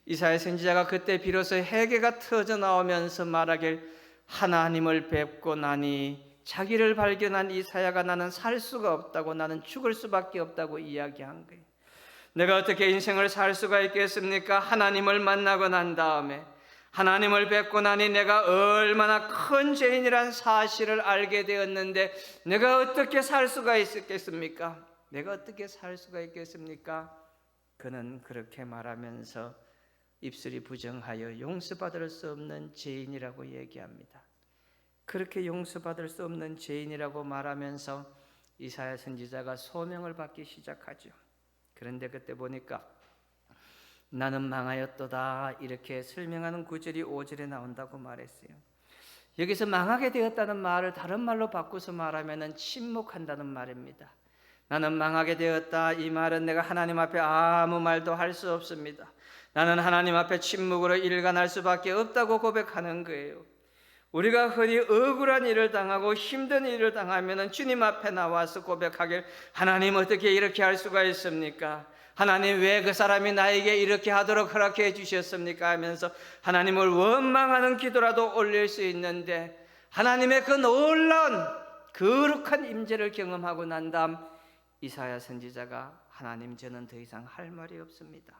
이사야 선지자가 그때 비로소 회개가 터져 나오면서 말하길 하나님을 뵙고 나니 자기를 발견한 이사야가 나는 살 수가 없다고, 나는 죽을 수밖에 없다고 이야기한 거예요. 내가 어떻게 인생을 살 수가 있겠습니까? 하나님을 만나고 난 다음에, 하나님을 뵙고 나니 내가 얼마나 큰 죄인이란 사실을 알게 되었는데 내가 어떻게 살 수가 있겠습니까? 내가 어떻게 살 수가 있겠습니까? 그는 그렇게 말하면서 입술이 부정하여 용서받을 수 없는 죄인이라고 얘기합니다. 그렇게 용서받을 수 없는 죄인이라고 말하면서 이사야 선지자가 소명을 받기 시작하죠. 그런데 그때 보니까 나는 망하였도다 이렇게 설명하는 구절이 5절에 나온다고 말했어요. 여기서 망하게 되었다는 말을 다른 말로 바꿔서 말하면 침묵한다는 말입니다. 나는 망하게 되었다, 이 말은 내가 하나님 앞에 아무 말도 할 수 없습니다. 나는 하나님 앞에 침묵으로 일관할 수밖에 없다고 고백하는 거예요. 우리가 흔히 억울한 일을 당하고 힘든 일을 당하면 주님 앞에 나와서 고백하길 하나님 어떻게 이렇게 할 수가 있습니까? 하나님 왜 그 사람이 나에게 이렇게 하도록 허락해 주셨습니까? 하면서 하나님을 원망하는 기도라도 올릴 수 있는데, 하나님의 그 놀라운 거룩한 임재를 경험하고 난 다음 이사야 선지자가 하나님 저는 더 이상 할 말이 없습니다.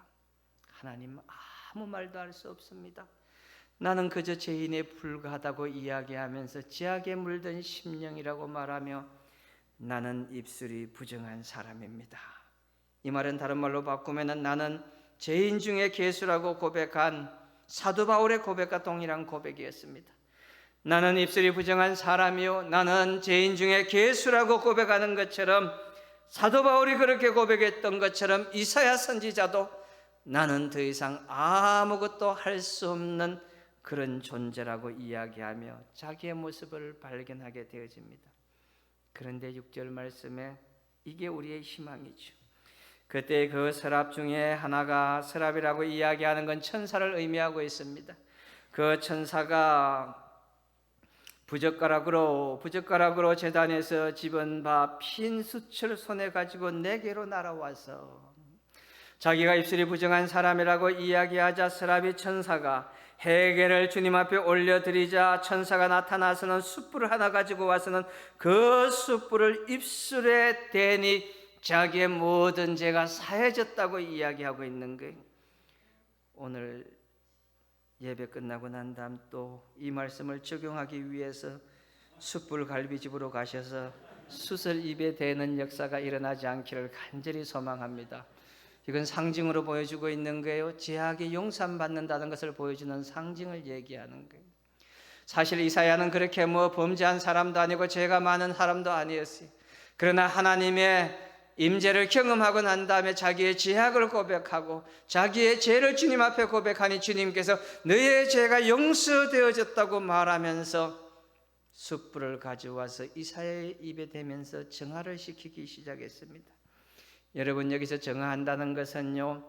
하나님 아무 말도 할 수 없습니다. 나는 그저 죄인에 불과하다고 이야기하면서 지악에 물든 심령이라고 말하며 나는 입술이 부정한 사람입니다. 이 말은 다른 말로 바꾸면 나는 죄인 중에 괴수라고 고백한 사도 바울의 고백과 동일한 고백이었습니다. 나는 입술이 부정한 사람이요, 나는 죄인 중에 괴수라고 고백하는 것처럼, 사도 바울이 그렇게 고백했던 것처럼 이사야 선지자도 나는 더 이상 아무것도 할 수 없는 그런 존재라고 이야기하며 자기의 모습을 발견하게 되어집니다. 그런데 6절 말씀에 이게 우리의 희망이죠. 그때 그 서랍 중에 하나가, 서랍이라고 이야기하는 건 천사를 의미하고 있습니다. 그 천사가 부젓가락으로 제단에서 집은 바 핀 숯을 손에 가지고 내게로 날아와서 자기가 입술이 부정한 사람이라고 이야기하자 스라비 천사가 해겔을 주님 앞에 올려드리자 천사가 나타나서는 숯불을 하나 가지고 와서는 그 숯불을 입술에 대니 자기의 모든 죄가 사해졌다고 이야기하고 있는 거예요. 오늘 예배 끝나고 난 다음 또 이 말씀을 적용하기 위해서 숯불 갈비집으로 가셔서 숯을 입에 대는 역사가 일어나지 않기를 간절히 소망합니다. 이건 상징으로 보여주고 있는 거예요. 죄악이 용서받는다는 것을 보여주는 상징을 얘기하는 거예요. 사실 이사야는 그렇게 범죄한 사람도 아니고 죄가 많은 사람도 아니었어요. 그러나 하나님의 임재를 경험하고 난 다음에 자기의 죄악을 고백하고 자기의 죄를 주님 앞에 고백하니 주님께서 너의 죄가 용서되어졌다고 말하면서 숯불을 가져와서 이사야의 입에 대면서 정화를 시키기 시작했습니다. 여러분, 여기서 정화한다는 것은요,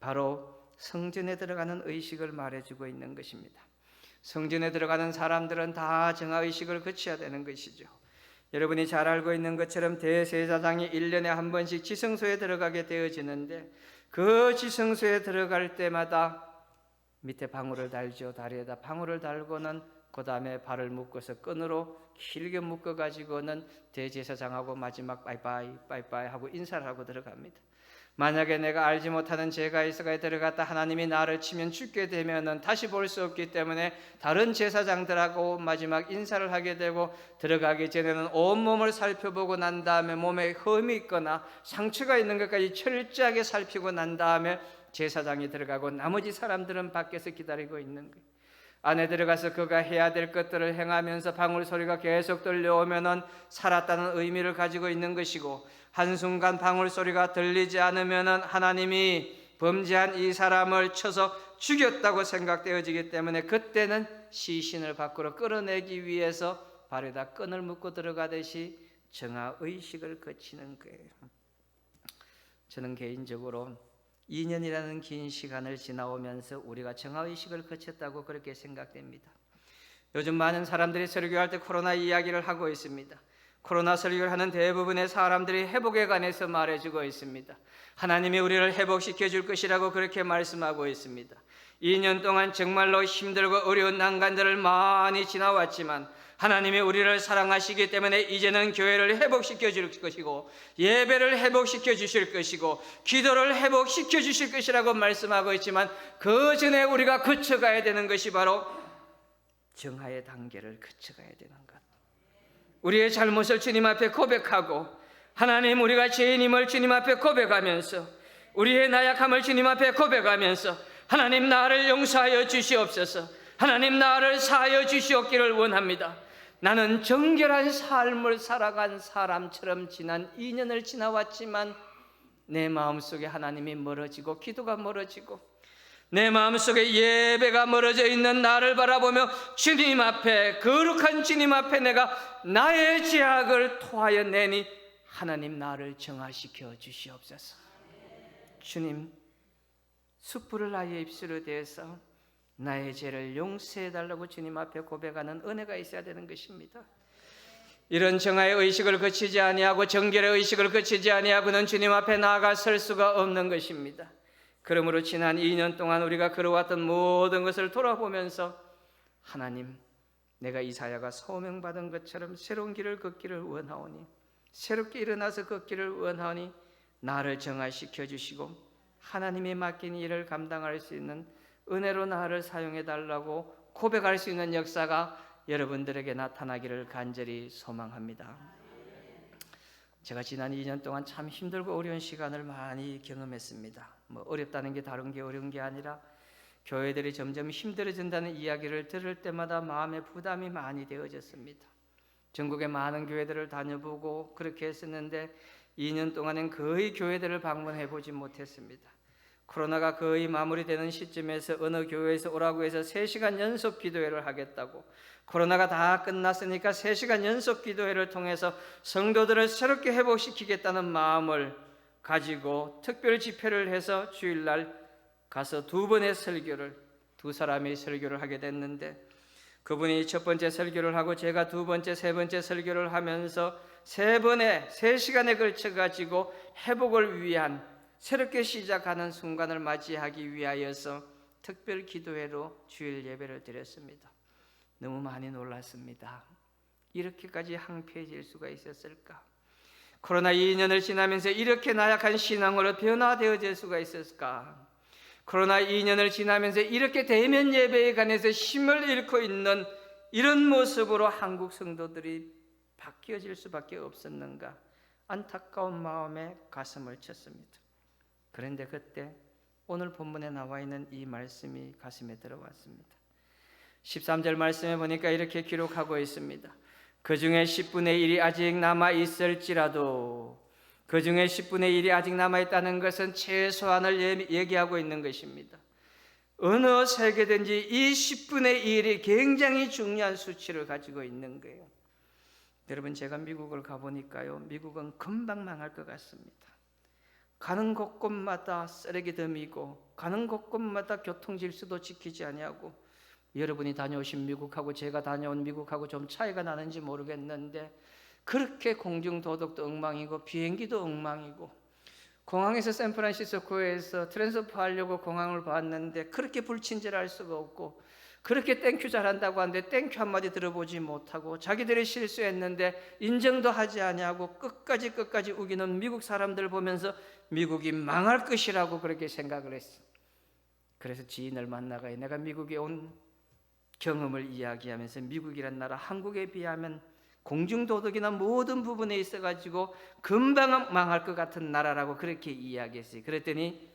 바로 성전에 들어가는 의식을 말해주고 있는 것입니다. 성전에 들어가는 사람들은 다 정화의식을 거쳐야 되는 것이죠. 여러분이 잘 알고 있는 것처럼 대제사장이 1년에 한 번씩 지성소에 들어가게 되어지는데 그 지성소에 들어갈 때마다 밑에 방울을 달죠. 다리에다 방울을 달고는 그 다음에 발을 묶어서 끈으로 길게 묶어가지고는 대제사장하고 마지막 빠이빠이 하고 인사를 하고 들어갑니다. 만약에 내가 알지 못하는 죄가 있어가 들어갔다 하나님이 나를 치면 죽게 되면은 다시 볼 수 없기 때문에 다른 제사장들하고 마지막 인사를 하게 되고 들어가기 전에는 온몸을 살펴보고 난 다음에 몸에 흠이 있거나 상처가 있는 것까지 철저하게 살피고 난 다음에 제사장이 들어가고 나머지 사람들은 밖에서 기다리고 있는 거예요. 안에 들어가서 그가 해야 될 것들을 행하면서 방울 소리가 계속 들려오면은 살았다는 의미를 가지고 있는 것이고, 한순간 방울 소리가 들리지 않으면은 하나님이 범죄한 이 사람을 쳐서 죽였다고 생각되어지기 때문에 그때는 시신을 밖으로 끌어내기 위해서 발에다 끈을 묶고 들어가듯이 정화 의식을 거치는 거예요. 저는 개인적으로 2년이라는 긴 시간을 지나오면서 우리가 정화의식을 거쳤다고 그렇게 생각됩니다. 요즘 많은 사람들이 설교할 때 코로나 이야기를 하고 있습니다. 코로나 설교를 하는 대부분의 사람들이 회복에 관해서 말해주고 있습니다. 하나님이 우리를 회복시켜 줄 것이라고 그렇게 말씀하고 있습니다. 2년 동안 정말로 힘들고 어려운 난관들을 많이 지나왔지만 하나님이 우리를 사랑하시기 때문에 이제는 교회를 회복시켜 줄 것이고 예배를 회복시켜 주실 것이고 기도를 회복시켜 주실 것이라고 말씀하고 있지만 그 전에 우리가 거쳐가야 되는 것이 바로 정화의 단계를 거쳐가야 되는 것. 우리의 잘못을 주님 앞에 고백하고 하나님, 우리가 죄인임을 주님 앞에 고백하면서 우리의 나약함을 주님 앞에 고백하면서 하나님, 나를 용서하여 주시옵소서, 하나님, 나를 사하여 주시옵기를 원합니다. 나는 정결한 삶을 살아간 사람처럼 지난 2년을 지나왔지만 내 마음속에 하나님이 멀어지고 기도가 멀어지고 내 마음속에 예배가 멀어져 있는 나를 바라보며 주님 앞에, 거룩한 주님 앞에 내가 나의 죄악을 토하여 내니 하나님, 나를 정화시켜 주시옵소서. 주님, 숯불을 나의 입술에 대해서 나의 죄를 용서해달라고 주님 앞에 고백하는 은혜가 있어야 되는 것입니다. 이런 정화의 의식을 거치지 아니하고 정결의 의식을 거치지 아니하고는 주님 앞에 나아가 설 수가 없는 것입니다. 그러므로 지난 2년 동안 우리가 걸어왔던 모든 것을 돌아보면서 하나님, 내가 이사야가 소명받은 것처럼 새로운 길을 걷기를 원하오니, 새롭게 일어나서 걷기를 원하오니 나를 정화시켜 주시고 하나님이 맡긴 일을 감당할 수 있는 은혜로 나를 사용해 달라고 고백할 수 있는 역사가 여러분들에게 나타나기를 간절히 소망합니다. 제가 지난 2년 동안 참 힘들고 어려운 시간을 많이 경험했습니다. 어렵다는 게 다른 게 어려운 게 아니라 교회들이 점점 힘들어진다는 이야기를 들을 때마다 마음의 부담이 많이 되어졌습니다. 전국의 많은 교회들을 다녀보고 그렇게 했었는데 2년 동안은 거의 교회들을 방문해 보지 못했습니다. 코로나가 거의 마무리되는 시점에서 어느 교회에서 오라고 해서 3시간 연속 기도회를 하겠다고, 코로나가 다 끝났으니까 3시간 연속 기도회를 통해서 성도들을 새롭게 회복시키겠다는 마음을 가지고 특별 집회를 해서 주일날 가서 2번의 설교를, 2사람이 설교를 하게 됐는데 그분이 첫 번째 설교를 하고 제가 두 번째, 세 번째 설교를 하면서 세 시간에 걸쳐 가지고 회복을 위한 새롭게 시작하는 순간을 맞이하기 위하여서 특별 기도회로 주일 예배를 드렸습니다. 너무 많이 놀랐습니다. 이렇게까지 항폐해질 수가 있었을까? 코로나 2년을 지나면서 이렇게 나약한 신앙으로 변화되어질 수가 있었을까? 코로나 2년을 지나면서 이렇게 대면 예배에 관해서 힘을 잃고 있는 이런 모습으로 한국 성도들이 바뀌어질 수밖에 없었는가? 안타까운 마음에 가슴을 쳤습니다. 그런데 그때 오늘 본문에 나와 있는 이 말씀이 가슴에 들어왔습니다. 13절 말씀에 보니까 이렇게 기록하고 있습니다. 그 중에 10분의 1이 아직 남아 있을지라도, 그 중에 10분의 1이 아직 남아 있다는 것은 최소한을 얘기하고 있는 것입니다. 어느 세계든지 이 10분의 1이 굉장히 중요한 수치를 가지고 있는 거예요. 여러분, 제가 미국을 가보니까요, 미국은 금방 망할 것 같습니다. 가는 곳곳마다 쓰레기 덤이고, 가는 곳곳마다 교통 질서도 지키지 아니하고, 여러분이 다녀오신 미국하고 제가 다녀온 미국하고 좀 차이가 나는지 모르겠는데, 그렇게 공중도덕도 엉망이고 비행기도 엉망이고, 공항에서 샌프란시스코에서 트랜스퍼 하려고 공항을 봤는데 그렇게 불친절할 수가 없고, 그렇게 땡큐 잘한다고 하는데 땡큐 한마디 들어보지 못하고, 자기들이 실수했는데 인정도 하지 아니하고 끝까지 우기는 미국 사람들 보면서 미국이 망할 것이라고 그렇게 생각을 했어. 그래서 지인을 만나가 내가 미국에 온 경험을 이야기하면서, 미국이란 나라 한국에 비하면 공중도덕이나 모든 부분에 있어가지고 금방 망할 것 같은 나라라고 그렇게 이야기했어요. 그랬더니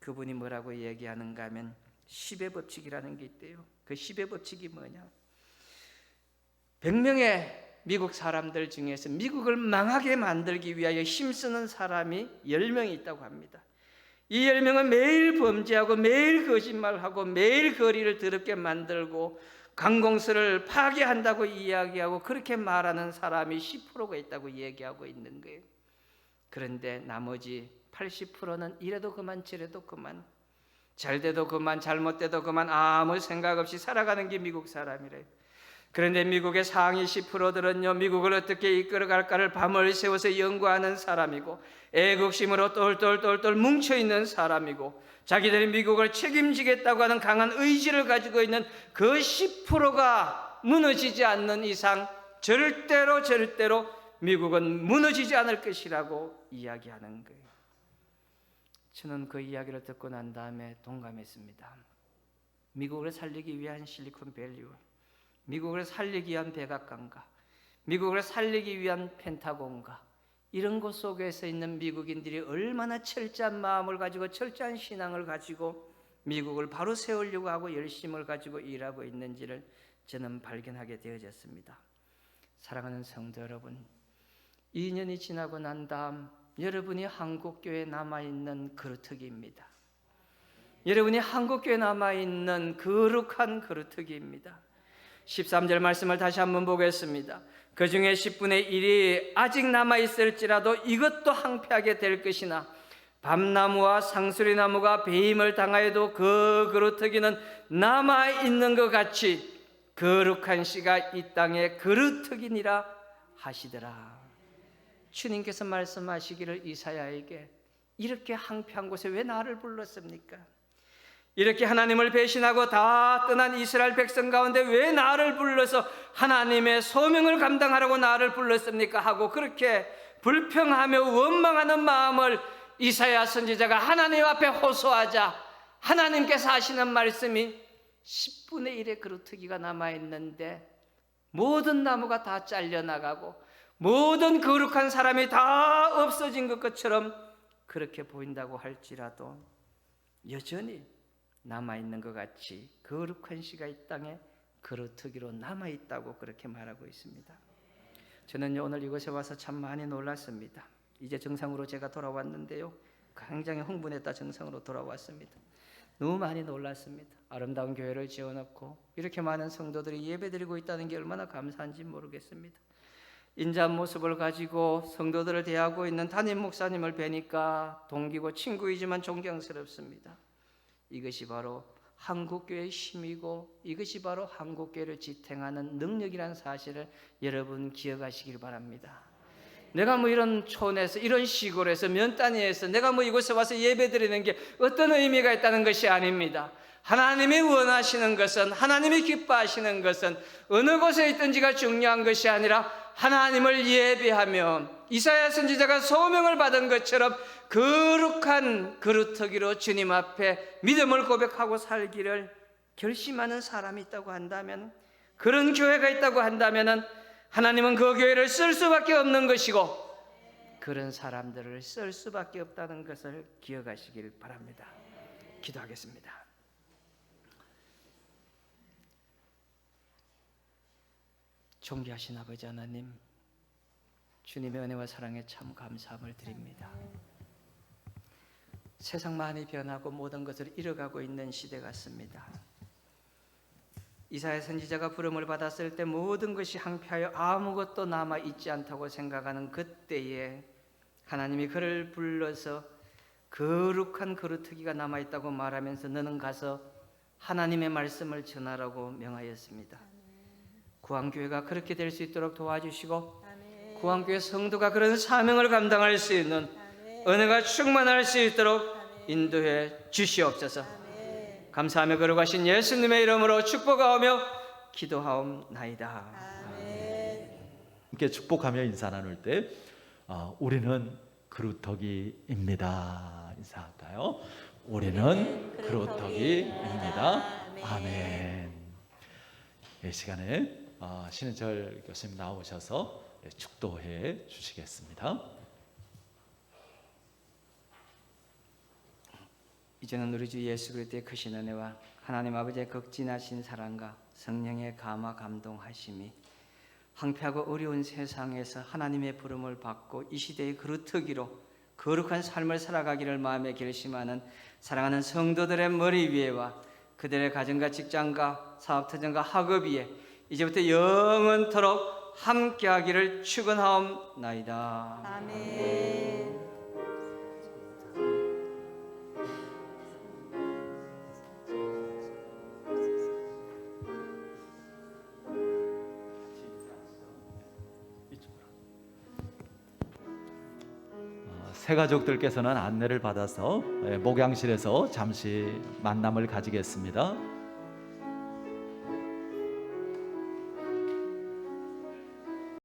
그분이 뭐라고 얘기하는가 하면 10의 법칙이라는 게 있대요. 그 10의 법칙이 뭐냐? 100명의 미국 사람들 중에서 미국을 망하게 만들기 위하여 힘쓰는 사람이 10명이 있다고 합니다. 이 10명은 매일 범죄하고 매일 거짓말하고 매일 거리를 더럽게 만들고 관공서를 파괴한다고 이야기하고 그렇게 말하는 사람이 10%가 있다고 얘기하고 있는 거예요. 그런데 나머지 80%는 이래도 그만 저래도 그만, 잘돼도 그만 잘못돼도 그만 아무 생각 없이 살아가는 게 미국 사람이래요. 그런데 미국의 상위 10%들은요, 미국을 어떻게 이끌어갈까를 밤을 새워서 연구하는 사람이고, 애국심으로 똘똘똘똘 뭉쳐있는 사람이고, 자기들이 미국을 책임지겠다고 하는 강한 의지를 가지고 있는 그 10%가 무너지지 않는 이상 절대로 미국은 무너지지 않을 것이라고 이야기하는 거예요. 저는 그 이야기를 듣고 난 다음에 동감했습니다. 미국을 살리기 위한 실리콘밸리, 미국을 살리기 위한 백악관과 미국을 살리기 위한 펜타곤과 이런 곳 속에서 있는 미국인들이 얼마나 철저한 마음을 가지고 철저한 신앙을 가지고 미국을 바로 세우려고 하고 열심을 가지고 일하고 있는지를 저는 발견하게 되어졌습니다. 사랑하는 성도 여러분, 2년이 지나고 난 다음 여러분이 한국교회에 남아있는 그루터기입니다. 여러분이 한국교회에 남아있는 거룩한 그루터기입니다. 13절 말씀을 다시 한번 보겠습니다. 그 중에 10분의 1이 아직 남아있을지라도 이것도 항폐하게 될 것이나, 밤나무와 상수리나무가 배임을 당하여도 그 그루터기는 남아있는 것 같이 거룩한 씨가 이 땅의 그루터기니라 하시더라. 주님께서 말씀하시기를 이사야에게, 이렇게 항폐한 곳에 왜 나를 불렀습니까? 이렇게 하나님을 배신하고 다 떠난 이스라엘 백성 가운데 왜 나를 불러서 하나님의 소명을 감당하라고 나를 불렀습니까? 하고 그렇게 불평하며 원망하는 마음을 이사야 선지자가 하나님 앞에 호소하자, 하나님께서 하시는 말씀이 10분의 1의 그루터기가 남아있는데 모든 나무가 다 잘려나가고 모든 거룩한 사람이 다 없어진 것처럼 그렇게 보인다고 할지라도 여전히 남아있는 것 같이 거룩한 씨가 이 땅에 그루터기로 남아있다고 그렇게 말하고 있습니다. 저는 오늘 이곳에 와서 참 많이 놀랐습니다. 이제 정상으로 제가 돌아왔는데요, 굉장히 흥분했다 정상으로 돌아왔습니다. 너무 많이 놀랐습니다. 아름다운 교회를 지어놓고 이렇게 많은 성도들이 예배드리고 있다는 게 얼마나 감사한지 모르겠습니다. 인자한 모습을 가지고 성도들을 대하고 있는 담임 목사님을 뵈니까 동기고 친구이지만 존경스럽습니다. 이것이 바로 한국교회의 힘이고 이것이 바로 한국교회를 지탱하는 능력이라는 사실을 여러분 기억하시길 바랍니다. 내가 뭐 이런 촌에서 이런 시골에서 면 단위에서 내가 뭐 이곳에 와서 예배드리는 게 어떤 의미가 있다는 것이 아닙니다. 하나님이 원하시는 것은, 하나님이 기뻐하시는 것은 어느 곳에 있든지가 중요한 것이 아니라 하나님을 예배하며 이사야 선지자가 소명을 받은 것처럼 거룩한 그루터기로 주님 앞에 믿음을 고백하고 살기를 결심하는 사람이 있다고 한다면, 그런 교회가 있다고 한다면 하나님은 그 교회를 쓸 수밖에 없는 것이고 그런 사람들을 쓸 수밖에 없다는 것을 기억하시길 바랍니다. 기도하겠습니다. 존귀하신 아버지 하나님, 주님의 은혜와 사랑에 참 감사함을 드립니다. 세상 많이 변하고 모든 것을 잃어가고 있는 시대 같습니다. 이사야 선지자가 부름을 받았을 때 모든 것이 황폐하여 아무것도 남아있지 않다고 생각하는 그때에 하나님이 그를 불러서 거룩한 그루터기가 남아있다고 말하면서 너는 가서 하나님의 말씀을 전하라고 명하였습니다. 구한교회가 그렇게 될 수 있도록 도와주시고 구한교회 성도가 그런 사명을 감당할 수 있는 은혜가 충만할 수 있도록 인도해 주시옵소서. 감사하며 거룩하신 예수님의 이름으로 축복하오며 기도하옵나이다. 함께 축복하며 인사 나눌 때 우리는 그루터기입니다. 인사할까요? 우리는 그루터기입니다. 아멘. 이 시간에 신은철 교수님 나오셔서 축도해 주시겠습니다. 이제는 우리 주 예수 그리스도의 크신 은혜와 하나님 아버지의 극진하신 사랑과 성령의 감화 감동하심이 황폐하고 어려운 세상에서 하나님의 부름을 받고 이 시대의 그루터기로 거룩한 삶을 살아가기를 마음에 결심하는 사랑하는 성도들의 머리 위에와 그들의 가정과 직장과 사업터전과 학업 위에 이제부터 영원토록 함께하기를 축원하옵나이다. 아멘. 새 가족들께서는 안내를 받아서 목양실에서 잠시 만남을 가지겠습니다.